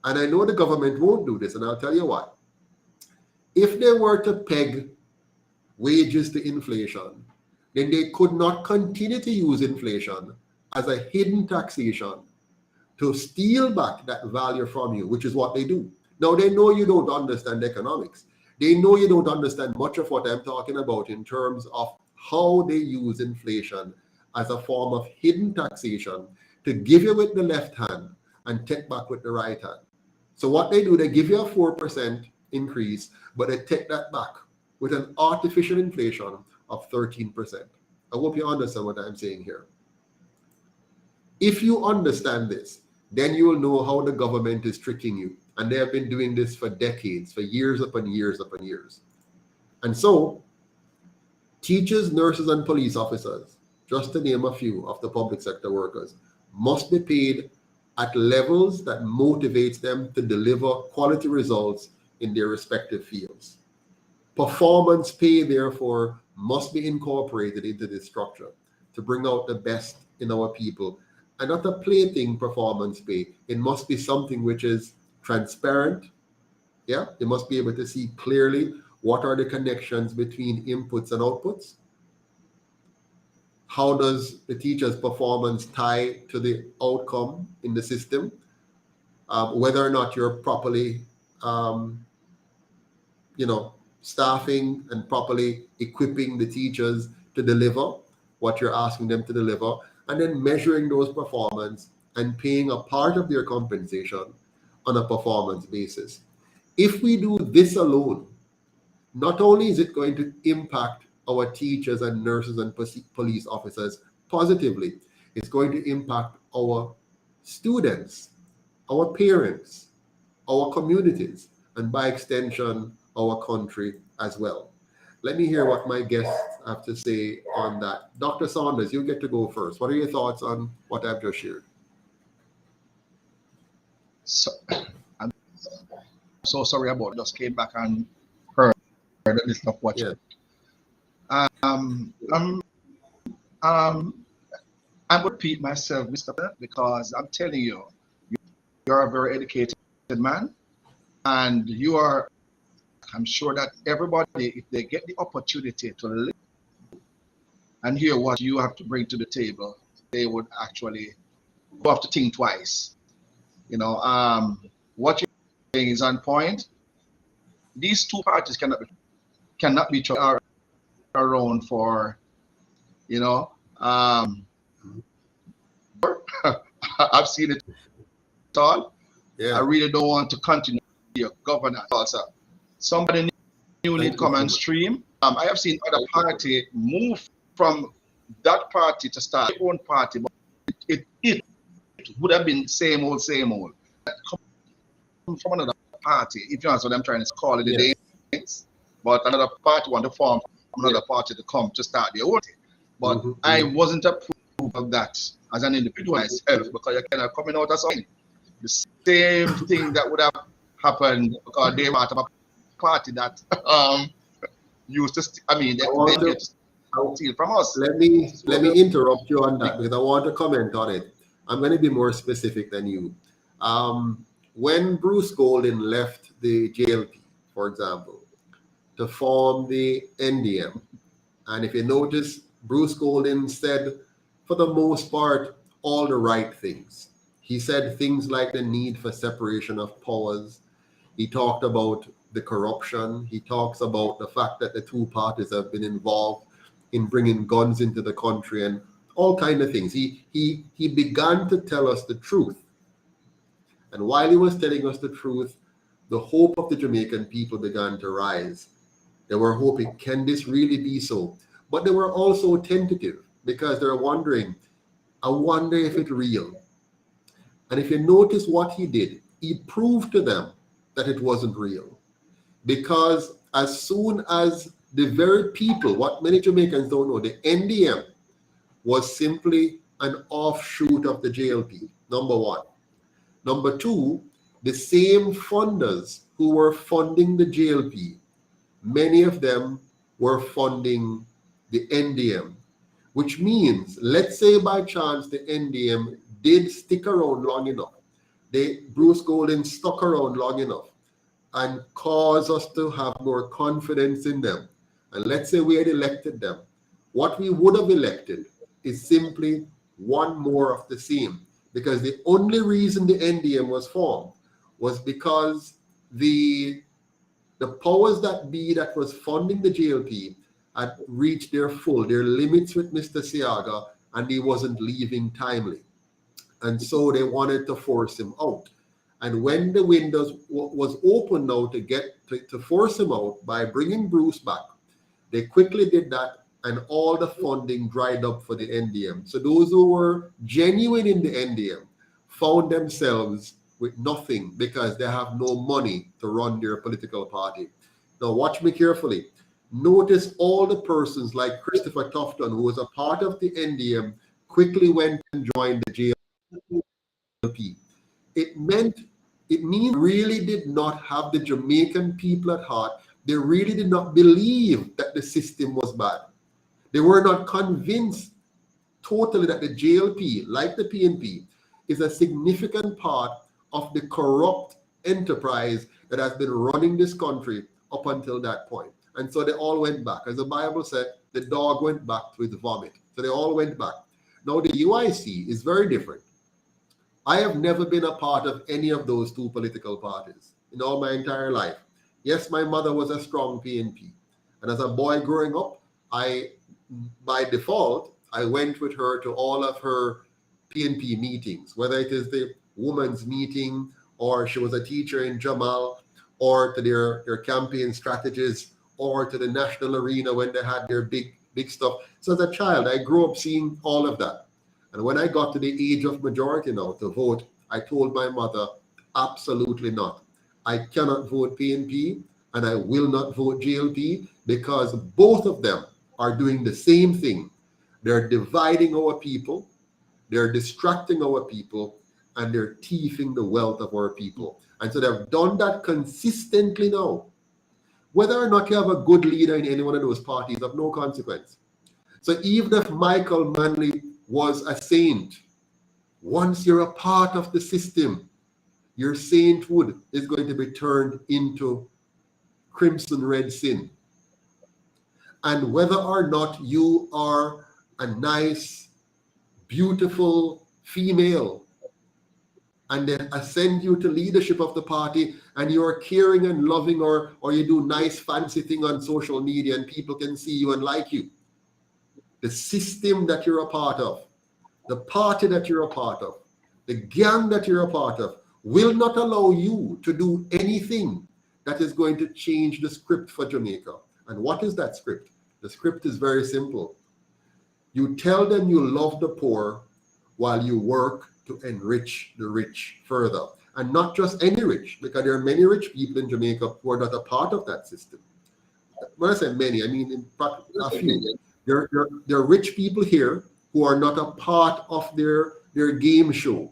And I know the government won't do this, and I'll tell you why. If they were to peg wages to inflation, then they could not continue to use inflation as a hidden taxation to steal back that value from you, which is what they do. Now, they know you don't understand economics. They know you don't understand much of what I'm talking about in terms of how they use inflation as a form of hidden taxation to give you with the left hand and take back with the right hand. So what they do, they give you a 4% increase, but they take that back with an artificial inflation of 13%. I hope you understand what I'm saying here. If you understand this, then you will know how the government is tricking you. And they have been doing this for decades, for years upon years upon years. And so, teachers, nurses, and police officers, just to name a few of the public sector workers, must be paid at levels that motivates them to deliver quality results in their respective fields. Performance pay, therefore, must be incorporated into this structure to bring out the best in our people. And not a plaything performance pay. It must be something which is transparent. Yeah, they must be able to see clearly what are the connections between inputs and outputs. How does the teacher's performance tie to the outcome in the system? Whether or not you're properly, staffing and properly equipping the teachers to deliver, what you're asking them to deliver, and then measuring those performance and paying a part of their compensation on a performance basis. If we do this alone, not only is it going to impact our teachers and nurses and police officers positively, it's going to impact our students, our parents, our communities, and by extension, our country as well. Let me hear what my guests have to say on that. Dr. Saunders, you get to go first. What are your thoughts on what I've just shared? So, I'm so sorry about it. Just came back and heard a little of what Yeah. I'm going to repeat myself, Mr. President, because I'm telling you, you're a very educated man, and you are. I'm sure that everybody, if they get the opportunity to listen and hear what you have to bring to the table, they would actually go have to think twice. You know, what you're saying is on point. These two parties cannot be around for, you know. I've seen it all. Yeah. I really don't want to continue your governance also. Somebody new need come and stream. I have seen other party move from that party to start their own party, but it would have been same old. Come from another party, if you understand what I'm trying to call it, Yes. things. But another party want to form from another party to come to start their own. But I wasn't approved of that as an individual myself, because you're kind of coming out of something. The same thing that would have happened because they were part of a party that used to, they get to steal from us. Let me interrupt you on that because I want to comment on it. I'm going to be more specific than you. When Bruce Golden left the JLP, for example, to form the NDM, and if you notice, Bruce Golden said, for the most part, all the right things. He said things like the need for separation of powers. He talked about the corruption. He talks about the fact that the two parties have been involved in bringing guns into the country and all kinds of things. He began to tell us the truth. And while he was telling us the truth, the hope of the Jamaican people began to rise. They were hoping, can this really be so? But they were also tentative because they're wondering, I wonder if it's real. And if you notice what he did, he proved to them that it wasn't real. Because as soon as the very people, what many Jamaicans don't know, the NDM was simply an offshoot of the JLP, number one. Number two, the same funders who were funding the JLP, many of them were funding the NDM, which means, let's say by chance the NDM did stick around long enough, Bruce Golden stuck around long enough and caused us to have more confidence in them. And let's say we had elected them. What we would have elected is simply one more of the same. Because the only reason the NDM was formed was because the powers that be that was funding the JLP had reached their limits with Mr. Siaga, and he wasn't leaving timely. And so they wanted to force him out. And when the windows was open now to force him out by bringing Bruce back, they quickly did that, and all the funding dried up for the NDM. So those who were genuine in the NDM found themselves with nothing because they have no money to run their political party. Now watch me carefully. Notice all the persons like Christopher Tufton, who was a part of the NDM, quickly went and joined the JLP. It means really did not have the Jamaican people at heart. They really did not believe that the system was bad. They were not convinced totally that the JLP, like the PNP, is a significant part of the corrupt enterprise that has been running this country up until that point. And so they all went back. As the Bible said, the dog went back to its vomit. So they all went back. Now the UIC is very different. I have never been a part of any of those two political parties in all my entire life. Yes, my mother was a strong PNP. And as a boy growing up, by default, I went with her to all of her PNP meetings, whether it is the women's meeting or she was a teacher in Jamal, or to their campaign strategies, or to the national arena when they had their big stuff. So as a child, I grew up seeing all of that. And when I got to the age of majority now to vote, I told my mother, absolutely not. I cannot vote PNP and I will not vote JLP because both of them are doing the same thing. They're dividing our people, they're distracting our people, and they're thieving the wealth of our people. And so they've done that consistently now. Whether or not you have a good leader in any one of those parties of no consequence. So even if Michael Manley was a saint, once you're a part of the system, your sainthood is going to be turned into crimson red sin. And whether or not you are a nice, beautiful female, and then ascend you to leadership of the party, and you're caring and loving, or you do nice fancy thing on social media and people can see you and like you, the system that you're a part of, the party that you're a part of, the gang that you're a part of, will not allow you to do anything that is going to change the script for Jamaica. And what is that script? The script is very simple. You tell them you love the poor while you work to enrich the rich further. And not just any rich, because there are many rich people in Jamaica who are not a part of that system. When I say many, I mean a few. There are rich people here who are not a part of their game show.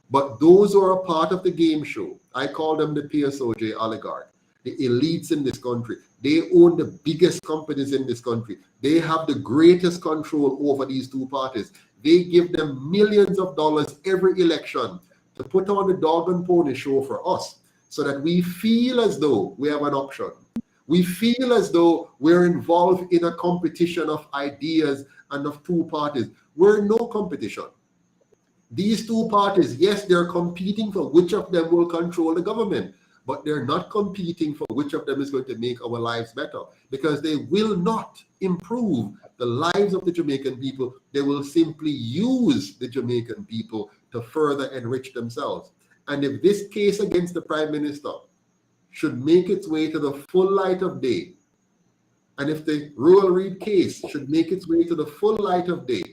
But those who are a part of the game show, I call them the PSOJ oligarch, the elites in this country. They own the biggest companies in this country. They have the greatest control over these two parties. They give them millions of dollars every election to put on the dog and pony show for us so that we feel as though we have an option. We feel as though we're involved in a competition of ideas and of two parties. We're no competition. These two parties, yes, they're competing for which of them will control the government, but they're not competing for which of them is going to make our lives better, because they will not improve the lives of the Jamaican people. They will simply use the Jamaican people to further enrich themselves. And if this case against the Prime Minister should make its way to the full light of day, and if the Rural Reid case should make its way to the full light of day,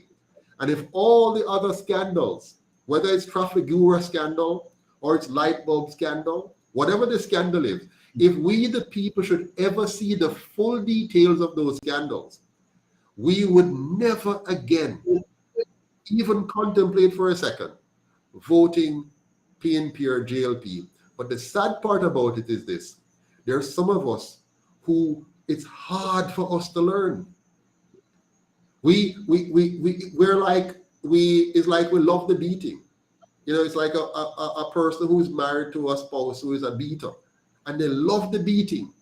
and if all the other scandals, whether it's Trafigura scandal or it's light bulb scandal, whatever the scandal is, if we the people should ever see the full details of those scandals, we would never again even contemplate for a second voting PNP or JLP. But the sad part about it is this: there are some of us who it's hard for us to learn. We're like it's like we love the beating. You know, it's like a person who's married to a spouse who is a beater, and they love the beating.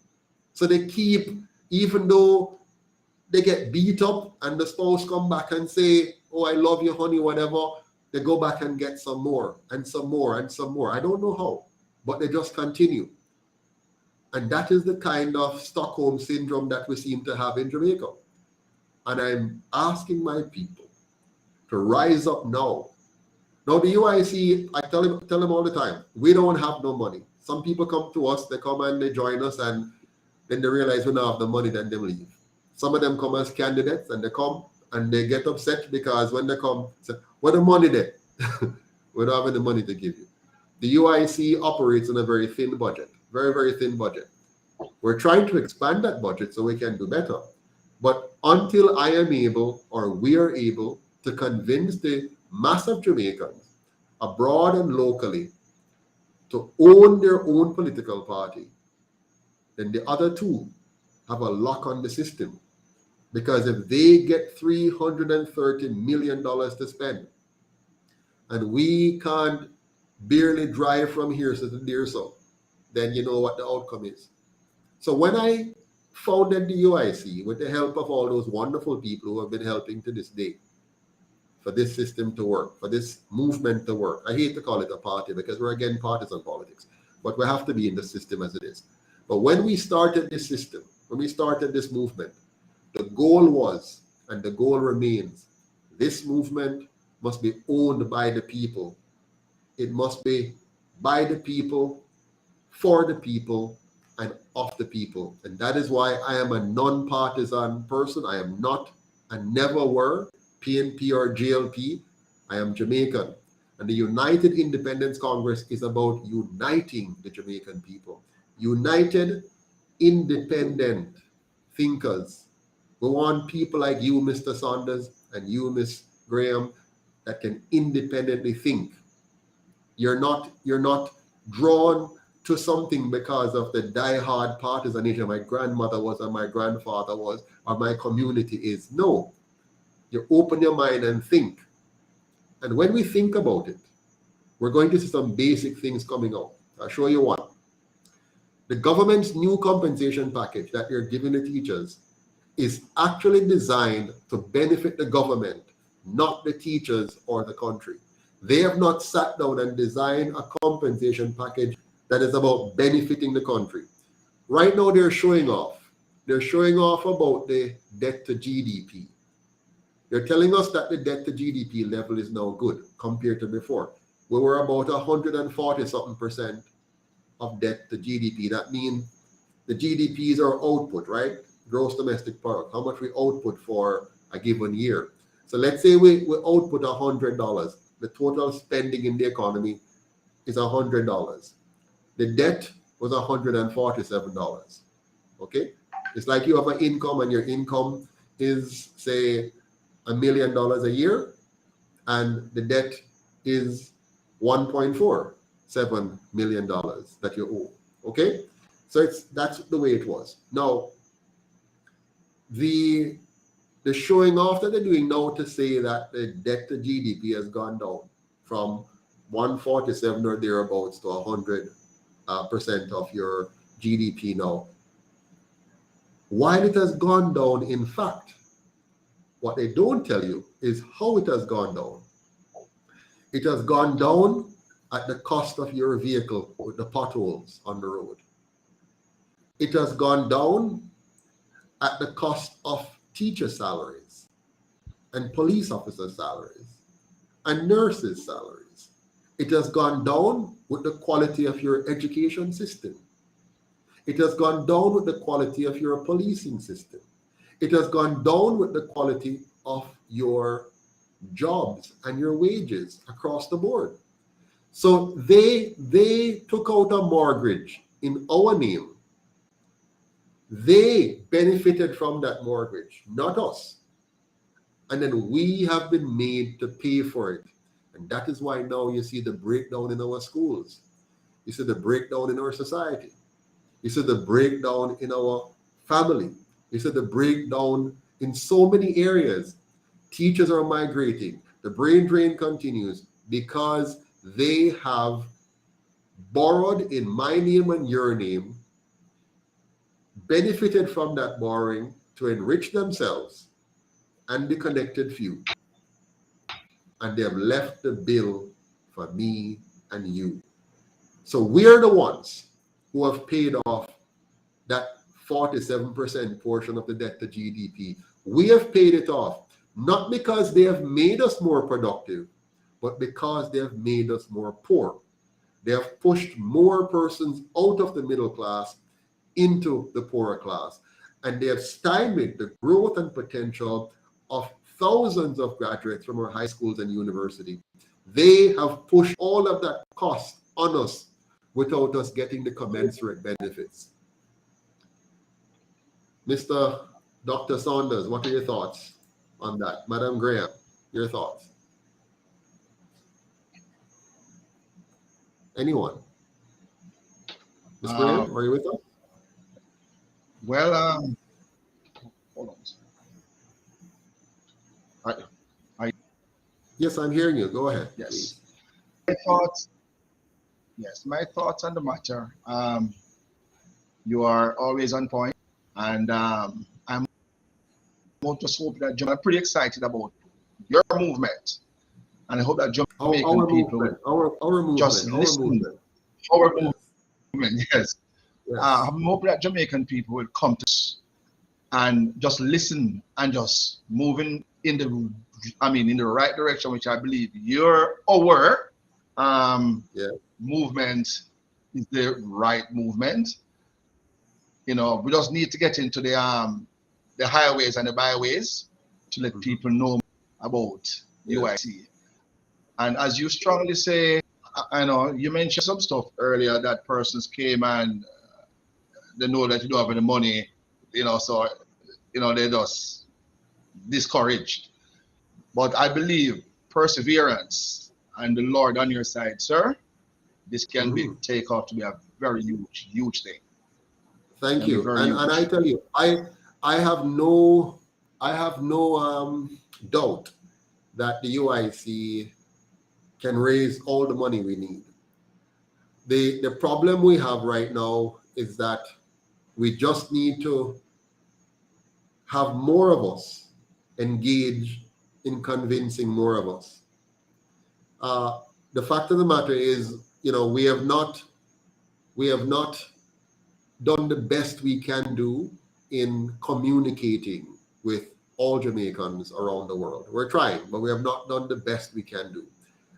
So they keep, even though they get beat up and the spouse come back and say, oh, I love you, honey, whatever, they go back and get some more and some more and some more. I don't know how, but they just continue. And that is the kind of Stockholm syndrome that we seem to have in Jamaica. And I'm asking my people to rise up now. Now, the UIC, I tell them all the time, we don't have no money. Some people come to us, they come and they join us, and then they realize we don't have the money, then they leave. Some of them come as candidates, and they come and they get upset because when they come, say, where the money there? We don't have any money to give you. The UIC operates on a very thin budget, very, very thin budget. We're trying to expand that budget so we can do better. But until I am able, or we are able, to convince the mass of Jamaicans, abroad and locally, to own their own political party, then the other two have a lock on the system. Because if they get $330 million to spend, and we can't barely drive from here to there, so then you know what the outcome is. So when I founded the UIC with the help of all those wonderful people who have been helping to this day for this system to work, for this movement to work. I hate to call it a party because we're again partisan politics, but we have to be in the system as it is. But when we started this system, when we started this movement, the goal was, and the goal remains, This movement must be owned by the people. It must be by the people, for the people, and of the people. And that is why I am a non-partisan person. I am not and never were PNP or JLP. I am Jamaican. And the United Independence Congress is about uniting the Jamaican people. United, independent thinkers. We want people like you, Mr. Saunders, and you, Miss Graham, that can independently think. You're not drawn to something because of the die-hard partisanship my grandmother was or my grandfather was or my community is. No. You open your mind and think. And when we think about it, we're going to see some basic things coming out. I'll show you one. The government's new compensation package that you're giving the teachers is actually designed to benefit the government, not the teachers or the country. They have not sat down and designed a compensation package that is about benefiting the country. Right now, they're showing off. They're showing off about the debt to GDP. They're telling us that the debt to GDP level is now good compared to before. We were about 140-something% of debt to GDP. That means the GDP is our output, right? Gross domestic product, how much we output for a given year. So let's say we output $100. The total spending in the economy is $100. The debt was $147. Okay? It's like you have an income and your income is, say, $1 million a year, and the debt is $1.47 million that you owe. Okay? So that's the way it was. Now, the showing off that they're doing now to say that the debt to GDP has gone down from 147 or thereabouts to 100% of your GDP now. While it has gone down, in fact, what they don't tell you is how it has gone down. It has gone down at the cost of your vehicle with the potholes on the road. It has gone down at the cost of teacher salaries and police officer salaries and nurses' salaries. It has gone down with the quality of your education system. It has gone down with the quality of your policing system. It has gone down with the quality of your jobs and your wages across the board. So they took out a mortgage in our name. They benefited from that mortgage, not us. And then we have been made to pay for it. And that is why now you see the breakdown in our schools. You see the breakdown in our society. You see the breakdown in our family. You see the breakdown in so many areas. Teachers are migrating. The brain drain continues because they have borrowed in my name and your name, benefited from that borrowing to enrich themselves and the connected few. And they have left the bill for me and you. So we're the ones who have paid off that 47% portion of the debt to GDP. We have paid it off, not because they have made us more productive, but because they have made us more poor. They have pushed more persons out of the middle class into the poorer class. And they have stymied the growth and potential of thousands of graduates from our high schools and universities. They have pushed all of that cost on us without us getting the commensurate benefits. Mr. Dr. Saunders, what are your thoughts on that? Madam Graham, your thoughts? Anyone? Ms. Graham, are you with us? Well, hold on. Yes, I'm hearing you. Go ahead. Yes. Please. My thoughts on the matter. You are always on point, and I'm just hope that I'm pretty excited about your movement, and I hope that Jamaican people our movement, just listen. Our movement, yes. I'm hoping that Jamaican people will come to us and just listen and just moving in the in the right direction, which I believe our Yeah. movement is the right movement. We just need to get into the highways and the byways to let people know about UIC. And as you strongly say, I know you mentioned some stuff earlier that persons came and they know that you don't have any money, so they just discouraged. But I believe perseverance and the Lord on your side, sir, this can be take off to be a very huge thing. Thank you. And I tell you, I have no doubt that the UIC can raise all the money we need. The problem we have right now is that we just need to have more of us engage in convincing more of us. The fact of the matter is, we have not done the best we can do in communicating with all Jamaicans around the world. We're trying, but we have not done the best we can do.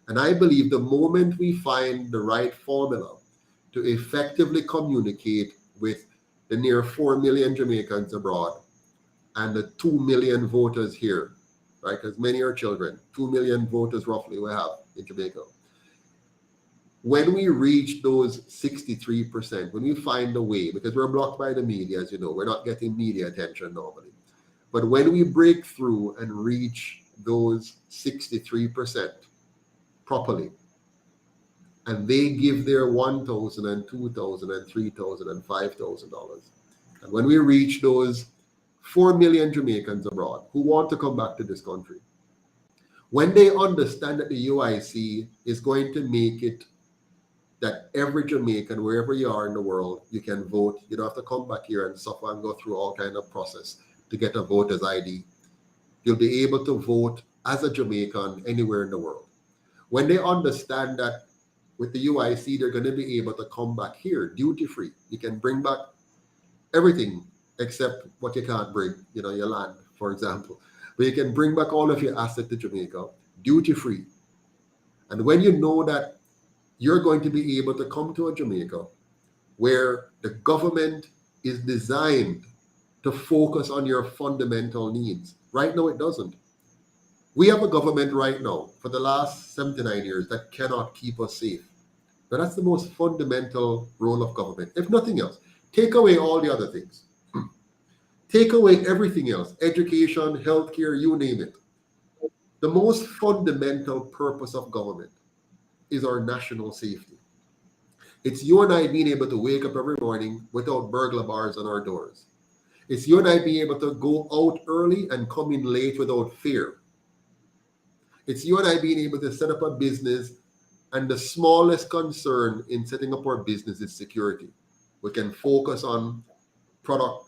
And I believe the moment we find the right formula to effectively communicate with the near 4 million Jamaicans abroad and the 2 million voters here, right? Because many are children, 2 million voters roughly we have in Jamaica. When we reach those 63%, when we find a way, because we're blocked by the media, as you know, we're not getting media attention normally. But when we break through and reach those 63% properly, and they give their $1,000 and $2,000 and $3,000 and $5,000, and when we reach those 4 million Jamaicans abroad who want to come back to this country, when they understand that the UIC is going to make it that every Jamaican, wherever you are in the world, you can vote. You don't have to come back here and suffer and go through all kind of process to get a voter's ID. You'll be able to vote as a Jamaican anywhere in the world. When they understand that with the UIC, they're going to be able to come back here duty-free. You can bring back everything except what you can't bring, your land, for example. But you can bring back all of your assets to Jamaica duty-free. And when you know that you're going to be able to come to a Jamaica where the government is designed to focus on your fundamental needs. Right now, it doesn't. We have a government right now for the last 79 years that cannot keep us safe. But that's the most fundamental role of government. If nothing else, take away all the other things. Take away everything else, education, healthcare, you name it. The most fundamental purpose of government is our national safety. It's you and I being able to wake up every morning without burglar bars on our doors. It's you and I being able to go out early and come in late without fear. It's you and I being able to set up a business, and the smallest concern in setting up our business is security. We can focus on product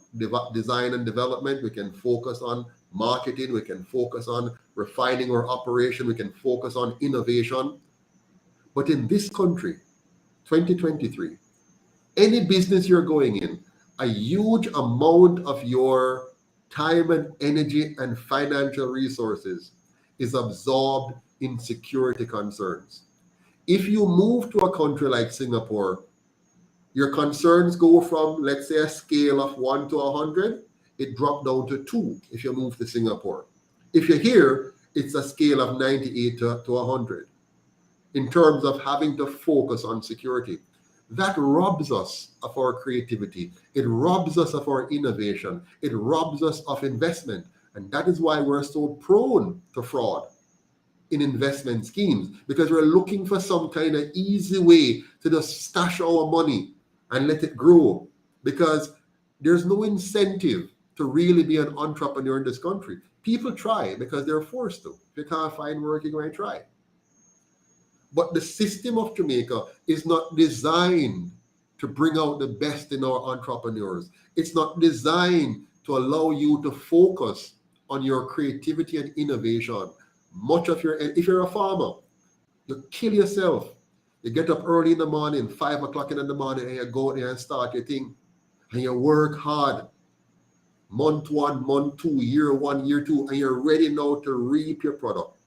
design and development. We can focus on marketing. We can focus on refining our operation. We can focus on innovation. But in this country, 2023, any business you're going in, a huge amount of your time and energy and financial resources is absorbed in security concerns. If you move to a country like Singapore, your concerns go from, let's say, a scale of 1 to 100, it dropped down to 2 if you move to Singapore. If you're here, it's a scale of 98 to 100. In terms of having to focus on security. That robs us of our creativity. It robs us of our innovation. It robs us of investment. And that is why we're so prone to fraud in investment schemes, because we're looking for some kind of easy way to just stash our money and let it grow, because there's no incentive to really be an entrepreneur in this country. People try because they're forced to. If you can't find work, you're going to try. But the system of Jamaica is not designed to bring out the best in our entrepreneurs. It's not designed to allow you to focus on your creativity and innovation. If you're a farmer, you kill yourself. You get up early in the morning, 5 o'clock in the morning, and you go there and start your thing. And you work hard. month one, month two, year one, year two, and you're ready now to reap your product.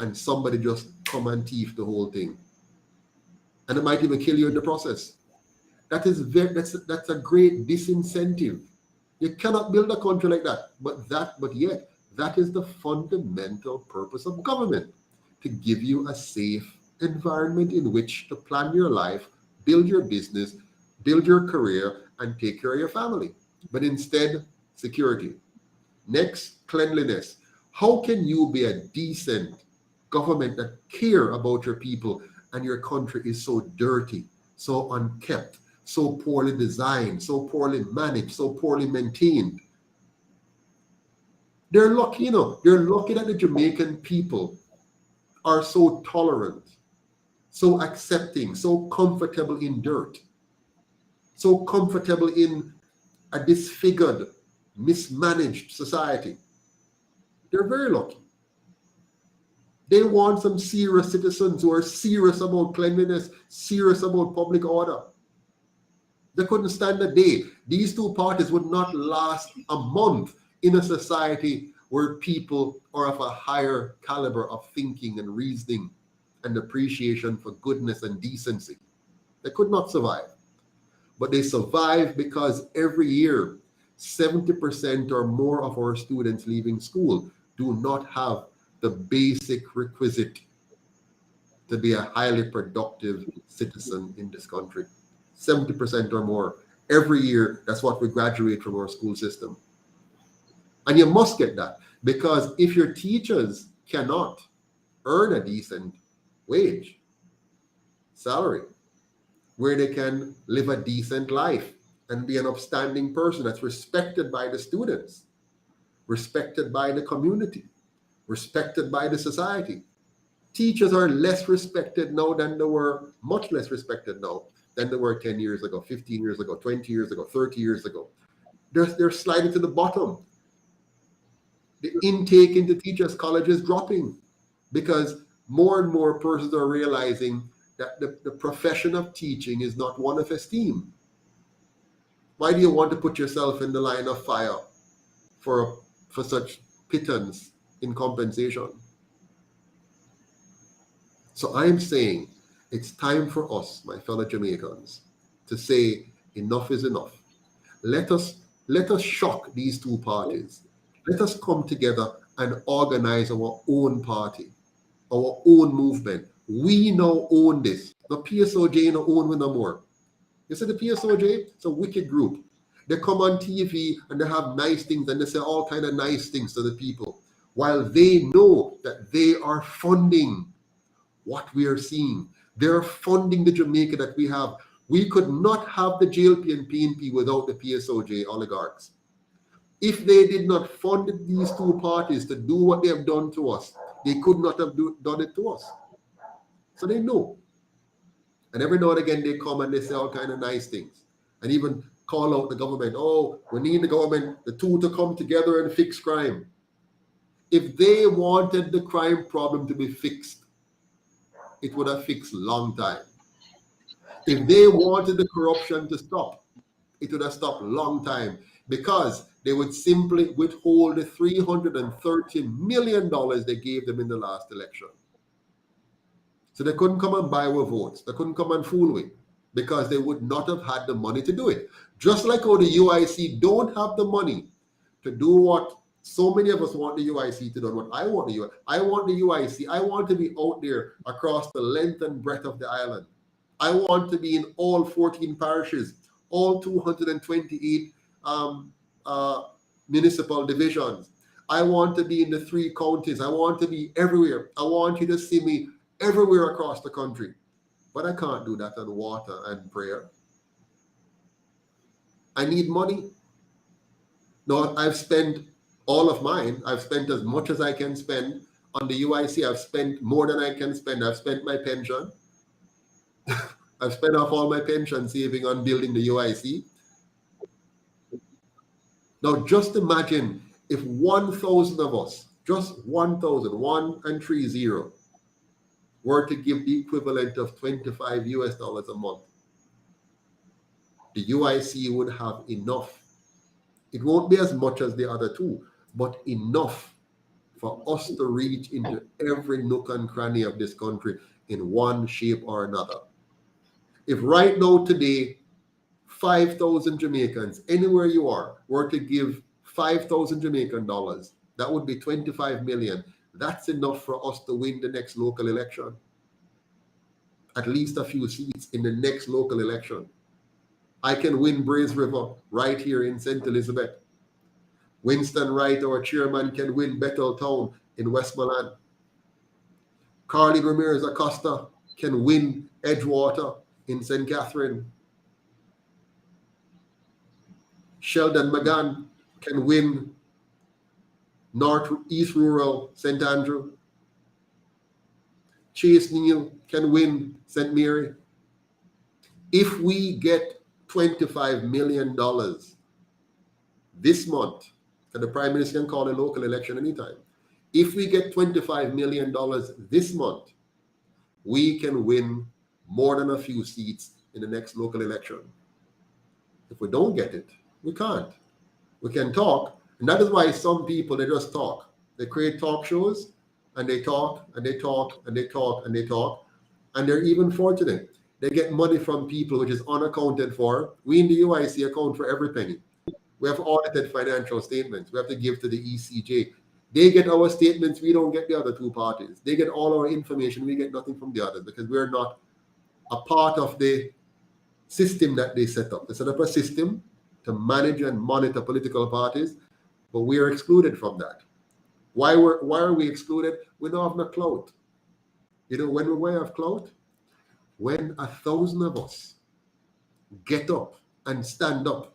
And somebody just come and thief the whole thing. And it might even kill you in the process. That's a great disincentive. You cannot build a country like that. But yet, that is the fundamental purpose of government, to give you a safe environment in which to plan your life, build your business, build your career, and take care of your family. But instead, security. Next, cleanliness. How can you be a decent government that care about your people and your country is so dirty, so unkept, so poorly designed, so poorly managed, so poorly maintained? They're lucky, they're lucky that the Jamaican people are so tolerant, so accepting, so comfortable in dirt, so comfortable in a disfigured, mismanaged society. They're very lucky. They want some serious citizens who are serious about cleanliness, serious about public order. They couldn't stand a day. These two parties would not last a month in a society where people are of a higher caliber of thinking and reasoning and appreciation for goodness and decency. They could not survive. But they survive because every year, 70% or more of our students leaving school do not have the basic requisite to be a highly productive citizen in this country. 70% or more. Every year, that's what we graduate from our school system. And you must get that, because if your teachers cannot earn a decent wage, salary, where they can live a decent life and be an upstanding person that's respected by the students, respected by the community, respected by the society. Teachers are less respected now than they were, much less respected now than they were 10 years ago, 15 years ago, 20 years ago, 30 years ago. They're sliding to the bottom. The intake into teachers' college is dropping because more and more persons are realizing that the profession of teaching is not one of esteem. Why do you want to put yourself in the line of fire for such pittance in compensation? So I'm saying it's time for us, my fellow Jamaicans, to say enough is enough. Let us shock these two parties. Let us come together and organize our own party, our own movement. We now own this. The PSOJ no own we no more. You see the PSOJ? It's a wicked group. They come on TV and they have nice things and they say all kind of nice things to the people, while they know that they are funding what we are seeing. They're funding the Jamaica that we have. We could not have the JLP and PNP without the PSOJ oligarchs. If they did not fund these two parties to do what they have done to us, they could not have done it to us. So they know. And every now and again they come and they say all kind of nice things. And even call out the government. Oh, we need the government, the two to come together and fix crime. If they wanted the crime problem to be fixed, it would have fixed long time. If they wanted the corruption to stop, it would have stopped long time, because they would simply withhold the $330 million they gave them in the last election. So they couldn't come and buy our votes. They couldn't come and fool with, because they would not have had the money to do it. Just like how the UIC don't have the money to do what so many of us want the UIC to do. What I want the UIC. I want to be out there across the length and breadth of the island. I want to be in all 14 parishes, all 228 municipal divisions. I want to be in the 3 counties. I want to be everywhere. I want you to see me everywhere across the country. But I can't do that on water and prayer. I need money. No, I've spent all of mine. I've spent as much as I can spend on the UIC. I've spent more than I can spend. I've spent my pension. I've spent off all my pension saving on building the UIC. Now, just imagine if 1,000 of us, just 1,000, 1 and 3 0, were to give the equivalent of $25 US a month. The UIC would have enough It won't be as much as the other two, but enough for us to reach into every nook and cranny of this country in one shape or another. If right now today 5,000 Jamaicans, anywhere you are, were to give 5,000 Jamaican dollars, that would be 25 million. That's enough for us to win the next local election. At least a few seats in the next local election. I can win Braze River right here in St. Elizabeth. Winston Wright, our chairman, can win Bethel Town in Westmoreland. Carly Ramirez Acosta can win Edgewater in St. Catherine. Sheldon McGann can win Northeast Rural St. Andrew. Chase Neal can win St. Mary. If we get $25 million this month, and the Prime Minister can call a local election anytime. If we get $25 million this month, we can win more than a few seats in the next local election. If we don't get it, we can't. We can talk, and that is why some people, they just talk. They create talk shows, and they talk, and they talk, and they talk, and they talk, and they're even fortunate. They get money from people which is unaccounted for. We in the UIC account for every penny. We have audited financial statements. We have to give to the ECJ. They get our statements. We don't get the other two parties. They get all our information. We get nothing from the others because we're not a part of the system that they set up. They set up a system to manage and monitor political parties, but we are excluded from that. Why are we excluded? We don't have no clout. You know when we have clout? When 1,000 of us get up and stand up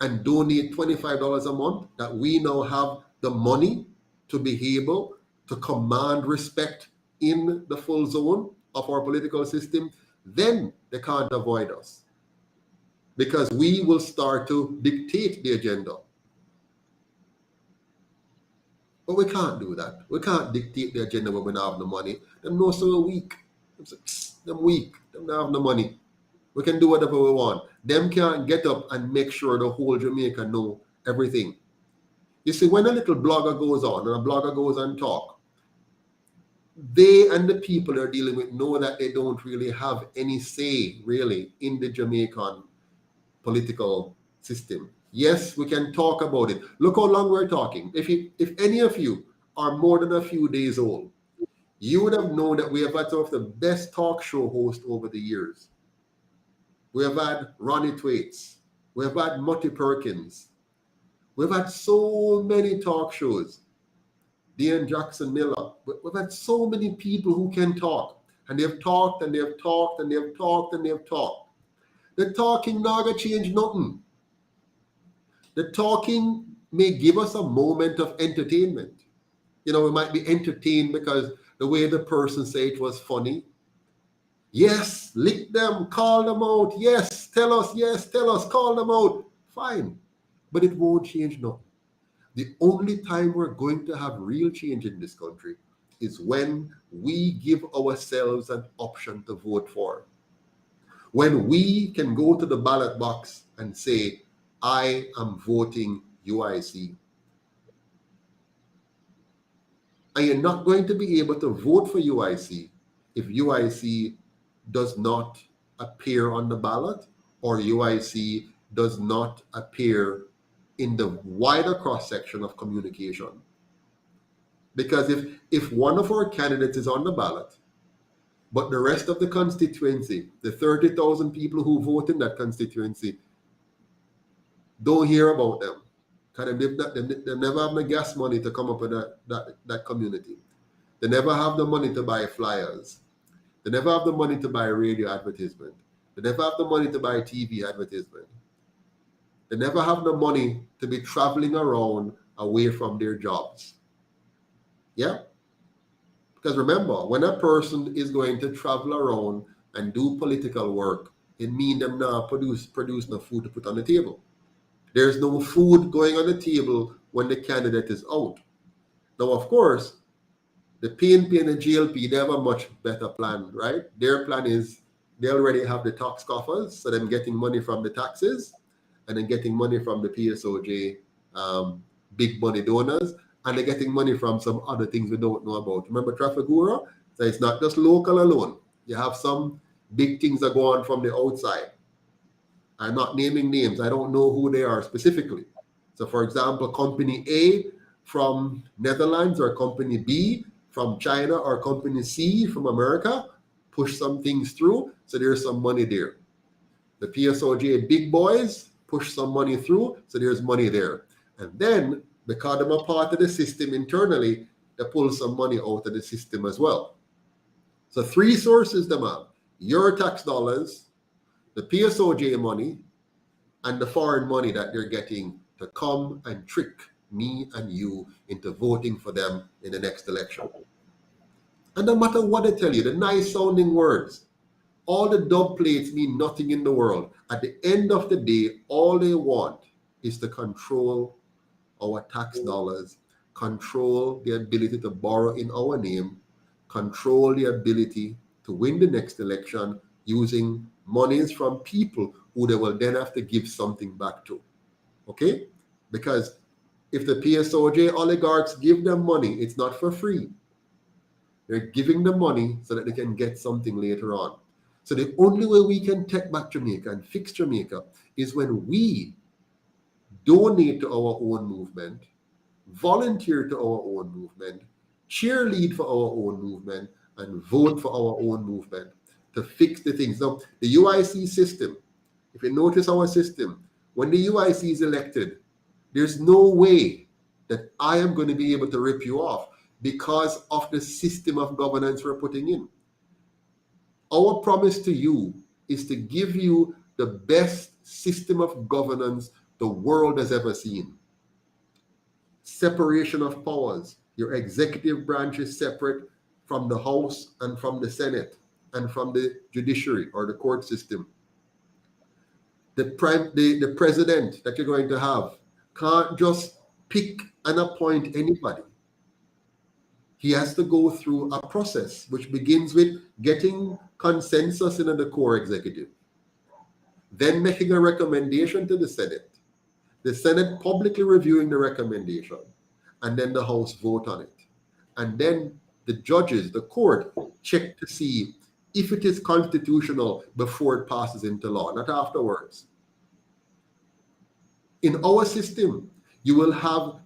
and donate $25 a month, that we now have the money to be able to command respect in the full zone of our political system, then they can't avoid us. Because we will start to dictate the agenda. But we can't do that. We can't dictate the agenda when we don't have the money. Them know so weak. Them weak. Them don't have no money. We can do whatever we want. Them can't get up and make sure the whole Jamaica know everything. You see, when a little blogger goes on and a blogger goes and talk, they and the people they're dealing with know that they don't really have any say, really, in the Jamaican political system. Yes, we can talk about it. Look how long we're talking. If any of you are more than a few days old, you would have known that we have had some of the best talk show hosts over the years. We have had Ronnie Thwaites. We have had Mutty Perkins. We've had so many talk shows. Dean Jackson Miller. We've had so many people who can talk. And they've talked and they've talked and they've talked and they've talked. The talking not gonna change nothing. The talking may give us a moment of entertainment. You know, we might be entertained because the way the person said it was funny. Yes, lick them, call them out. Yes, tell us, call them out. Fine, but it won't change nothing. The only time we're going to have real change in this country is when we give ourselves an option to vote for. When we can go to the ballot box and say, I am voting UIC. And you're not going to be able to vote for UIC if UIC does not appear on the ballot or UIC does not appear in the wider cross-section of communication. Because if one of our candidates is on the ballot, but the rest of the constituency, the 30,000 people who vote in that constituency, don't hear about them. Because they never have the gas money to come up with that community. They never have the money to buy flyers. They never have the money to buy radio advertisement. They never have the money to buy TV advertisement. They never have the money to be traveling around away from their jobs. Yeah? Because remember, when a person is going to travel around and do political work, it means them not produce no food to put on the table. There's no food going on the table when the candidate is out. Now, of course, the PNP and the GLP, they have a much better plan, right? Their plan is they already have the tax coffers, so them getting money from the taxes, and then getting money from the PSOJ big money donors, and they're getting money from some other things we don't know about. Remember Trafigura? So it's not just local alone. You have some big things that go on from the outside. I'm not naming names. I don't know who they are specifically. So for example, company A from Netherlands or company B from China or company C from America push some things through. So there's some money there. The PSOJ big boys push some money through. So there's money there. And then because I'm a part of the system internally, they pull some money out of the system as well. So three sources them have: your tax dollars, the PSOJ money, and the foreign money that they're getting to come and trick me and you into voting for them in the next election. And no matter what they tell you, the nice sounding words, all the dub plates mean nothing in the world. At the end of the day, all they want is to control our tax dollars, control the ability to borrow in our name, control the ability to win the next election using monies from people who they will then have to give something back to. Okay? Because if the PSOJ oligarchs give them money, it's not for free. They're giving them money so that they can get something later on. So the only way we can take back Jamaica and fix Jamaica is when we donate to our own movement, volunteer to our own movement, cheerlead for our own movement, and vote for our own movement to fix the things. Now, the UIC system, if you notice our system, when the UIC is elected, there's no way that I am going to be able to rip you off because of the system of governance we're putting in. Our promise to you is to give you the best system of governance the world has ever seen. Separation of powers. Your executive branch is separate from the House and from the Senate and from the judiciary or the court system. The president that you're going to have can't just pick and appoint anybody. He has to go through a process which begins with getting consensus in the core executive, then making a recommendation to the Senate publicly reviewing the recommendation, and then the House vote on it. And then the judges, the court, check to see if it is constitutional before it passes into law, not afterwards. In our system, you will have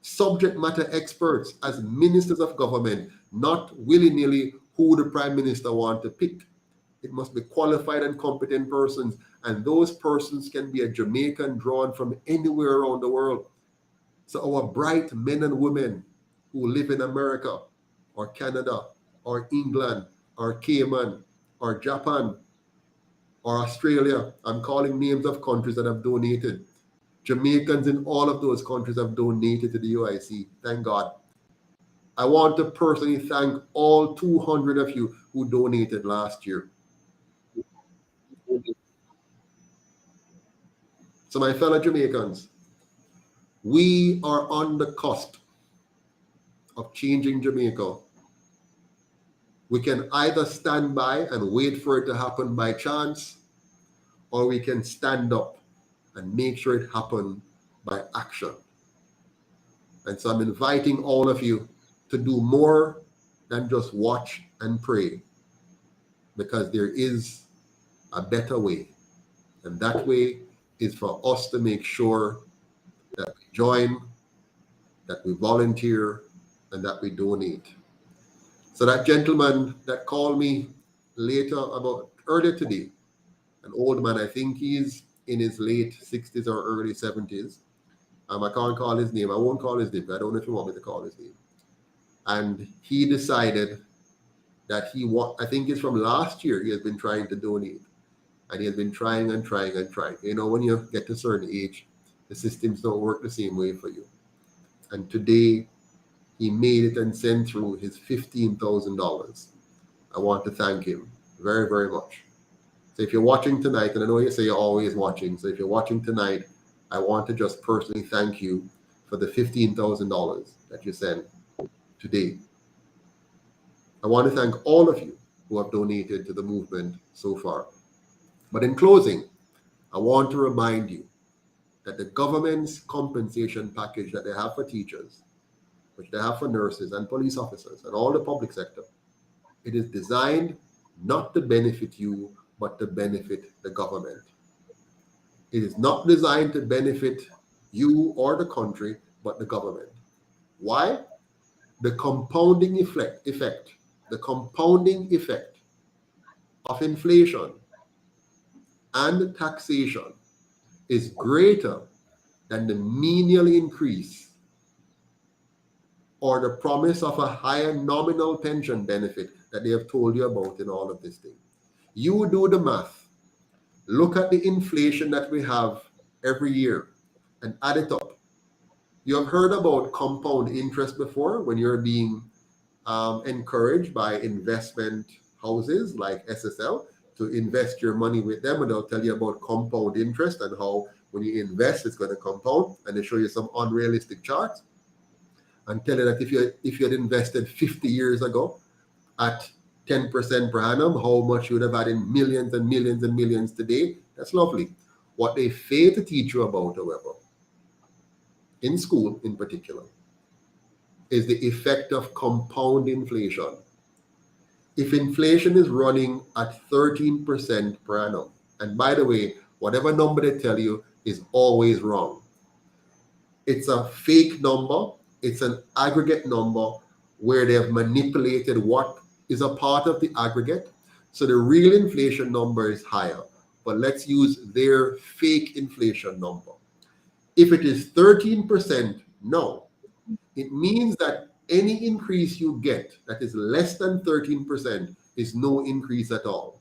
subject matter experts as ministers of government, not willy-nilly who the prime minister wants to pick. It must be qualified and competent persons, and those persons can be a Jamaican drawn from anywhere around the world. So our bright men and women who live in America or Canada or England or Cayman or Japan or Australia, I'm calling names of countries that have donated. Jamaicans in all of those countries have donated to the UIC. Thank God. I want to personally thank all 200 of you who donated last year. So my fellow Jamaicans, we are on the cusp of changing Jamaica. We can either stand by and wait for it to happen by chance, or we can stand up and make sure it happens by action. And so I'm inviting all of you to do more than just watch and pray, because there is a better way. And that way is for us to make sure that we join, that we volunteer, and that we donate. So that gentleman that called me earlier today, an old man, I think he's in his late 60s or early 70s. I can't call his name. I won't call his name. I don't know if you want me to call his name. And he decided that I think it's from last year, he has been trying to donate. And he has been trying and trying and trying. You know, when you get to a certain age, the systems don't work the same way for you. And today, he made it and sent through his $15,000. I want to thank him very, very much. So if you're watching tonight, and I know you say you're always watching, so if you're watching tonight, I want to just personally thank you for the $15,000 that you sent today. I want to thank all of you who have donated to the movement so far. But in closing, I want to remind you that the government's compensation package that they have for teachers, which they have for nurses and police officers and all the public sector, it is designed not to benefit you, but to benefit the government. It is not designed to benefit you or the country, but the government. Why? The compounding effect of inflation and taxation is greater than the menial increase or the promise of a higher nominal pension benefit that they have told you about in all of this thing. You do the math. Look at the inflation that we have every year and add it up. You have heard about compound interest before when you're being encouraged by investment houses like SSL to invest your money with them, and they'll tell you about compound interest and how when you invest it's going to compound, and they show you some unrealistic charts and tell you that if you had invested 50 years ago at 10% per annum, how much you would have had in millions and millions and millions today. That's lovely. What they fail to teach you about, however, in school in particular, is the effect of compound inflation. If inflation is running at 13% per annum, and by the way, whatever number they tell you is always wrong. It's a fake number. It's an aggregate number where they have manipulated what is a part of the aggregate. So the real inflation number is higher, but let's use their fake inflation number. If it is 13% now, it means that any increase you get that is less than 13% is no increase at all.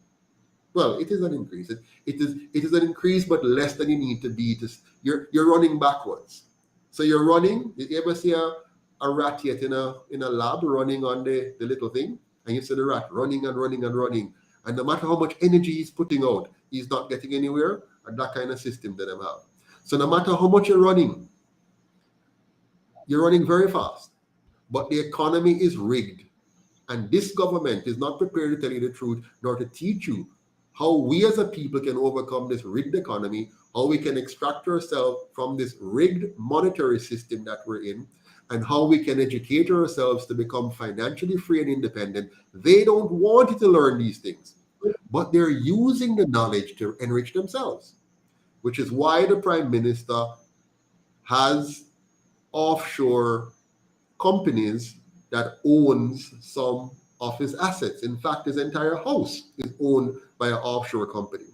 Well, it is an increase. It is an increase, but less than you need to be. You're running backwards. So you're running. Did you ever see a rat yet in a lab running on the little thing? And you see the rat running and running and running. And no matter how much energy he's putting out, he's not getting anywhere. And that kind of system that they have. So no matter how much you're running very fast. But the economy is rigged. And this government is not prepared to tell you the truth, nor to teach you how we as a people can overcome this rigged economy, how we can extract ourselves from this rigged monetary system that we're in, and how we can educate ourselves to become financially free and independent. They don't want you to learn these things, but they're using the knowledge to enrich themselves, which is why the Prime Minister has offshore companies that owns some of his assets. In fact, his entire house is owned by an offshore company.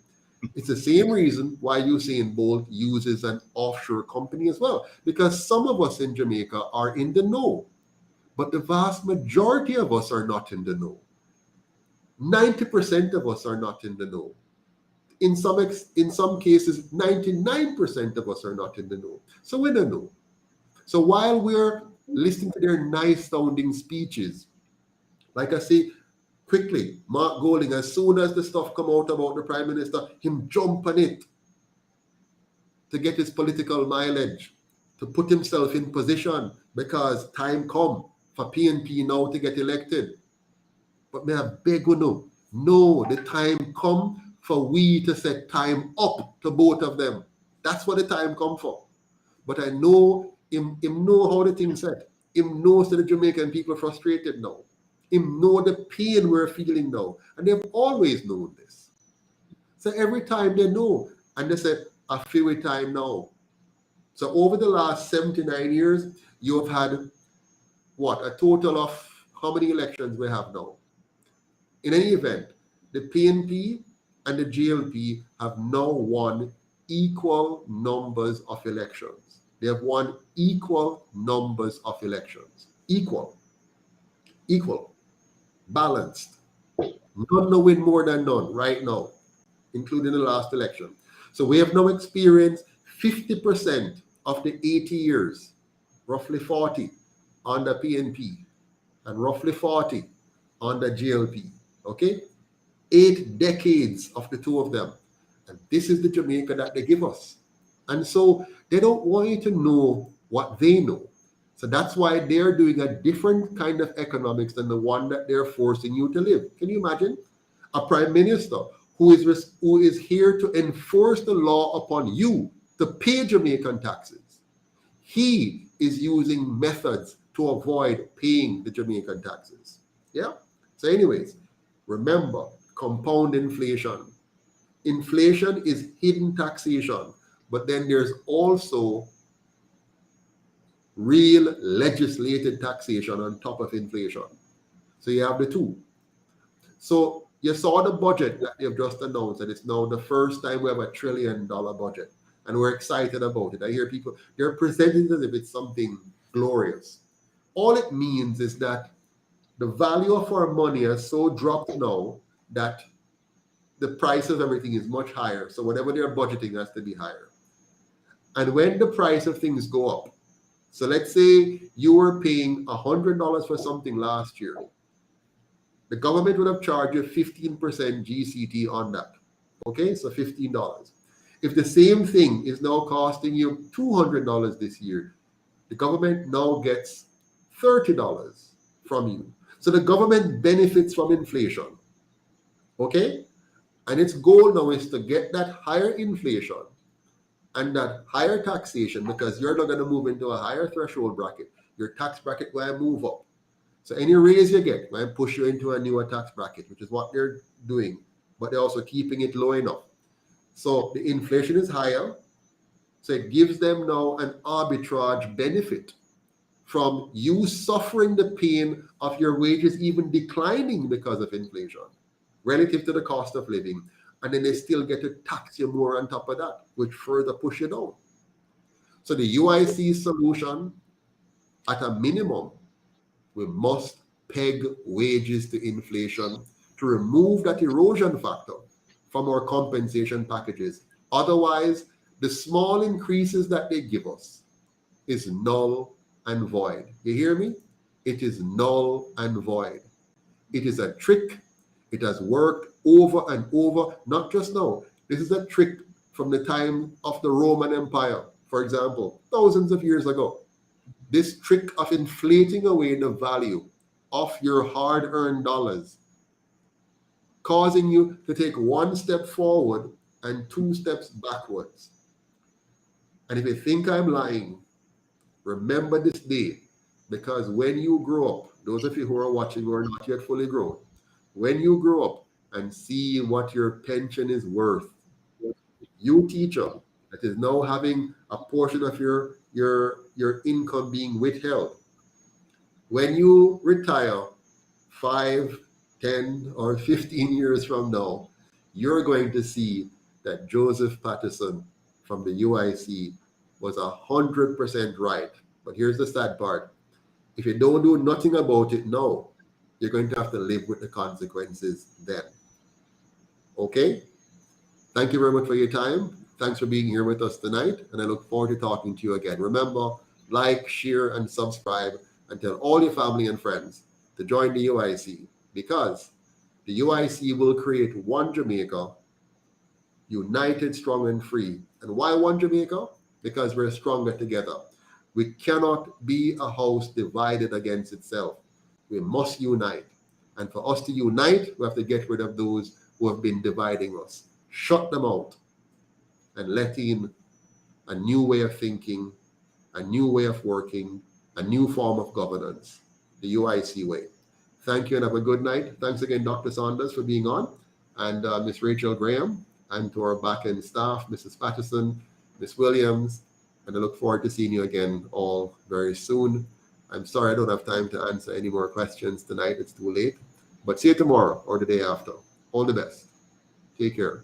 It's the same reason why Usain Bolt uses an offshore company as well, because some of us in Jamaica are in the know, but the vast majority of us are not in the know. 90% of us are not in the know. In some cases, 99% of us are not in the know. So we don't know. So while we're listening to their nice sounding speeches, like I say, quickly, Mark Golding, as soon as the stuff come out about the Prime Minister, him jump on it to get his political mileage, to put himself in position, because time come for PNP now to get elected. But may I beg you no, the time come for we to set time up to both of them. That's what the time come for. But I know him know how the thing set. Him knows that the Jamaican people are frustrated now. Him know the pain we're feeling now. And they've always known this. So every time they know, and they say, I feel it time now. So over the last 79 years, you have had, a total of how many elections we have now? In any event, the PNP and the GLP have now won equal numbers of elections. They have won equal numbers of elections. Equal. Balanced. None no win more than none right now, including the last election. So we have now experienced 50% of the 80 years, roughly 40 on the PNP and roughly 40 on the GLP. Okay? 8 decades of the two of them. And this is the Jamaica that they give us. And so they don't want you to know what they know. So that's why they're doing a different kind of economics than the one that they're forcing you to live. Can you imagine? A prime minister who is here to enforce the law upon you to pay Jamaican taxes. He is using methods to avoid paying the Jamaican taxes. Yeah? So anyways, remember, compound inflation. Inflation is hidden taxation, but then there's also real legislated taxation on top of inflation. So you have the two. So you saw the budget that they've just announced, and it's now the first time we have $1 trillion budget. And we're excited about it. I hear people, they're presenting it as if it's something glorious. All it means is that the value of our money has so dropped now that the price of everything is much higher. So whatever they're budgeting has to be higher. And when the price of things go up, so let's say you were paying $100 for something last year, the government would have charged you 15% GCT on that. Okay, so $15. If the same thing is now costing you $200 this year, the government now gets $30 from you. So the government benefits from inflation. Okay? And its goal now is to get that higher inflation and that higher taxation, because you're not going to move into a higher threshold bracket. Your tax bracket will move up. So any raise you get might push you into a newer tax bracket, which is what they're doing, but they're also keeping it low enough. So the inflation is higher, so it gives them now an arbitrage benefit from you suffering the pain of your wages even declining because of inflation relative to the cost of living, and then they still get to tax you more on top of that, which further push you down. So the UIC solution, at a minimum, we must peg wages to inflation to remove that erosion factor from our compensation packages. Otherwise, the small increases that they give us is null and void. You hear me? It is null and void. It is a trick. It has worked over and over, not just now. This is a trick from the time of the Roman Empire, for example, thousands of years ago. This trick of inflating away the value of your hard-earned dollars, causing you to take one step forward and two steps backwards. And if you think I'm lying, remember this day, because when you grow up, those of you who are watching who are not yet fully grown, when you grow up and see what your pension is worth, you teacher that is now having a portion of your income being withheld, when you retire 5, 10, or 15 years from now, you're going to see that Joseph Patterson from the UIC was 100% right. But here's the sad part. If you don't do nothing about it now, you're going to have to live with the consequences then. Okay? Thank you very much for your time. Thanks for being here with us tonight, and I look forward to talking to you again. Remember, like, share, and subscribe, and tell all your family and friends to join the UIC, because the UIC will create one Jamaica, united, strong, and free. And why one Jamaica? Because we're stronger together. We cannot be a house divided against itself. We must unite. And for us to unite, we have to get rid of those who have been dividing us. Shut them out and let in a new way of thinking, a new way of working, a new form of governance, the UIC way. Thank you and have a good night. Thanks again, Dr. Saunders, for being on, and Miss Rachel Graham, and to our back-end staff, Mrs. Patterson, Miss Williams, and I look forward to seeing you again all very soon. I'm sorry I don't have time to answer any more questions tonight. It's too late. But see you tomorrow or the day after. All the best. Take care.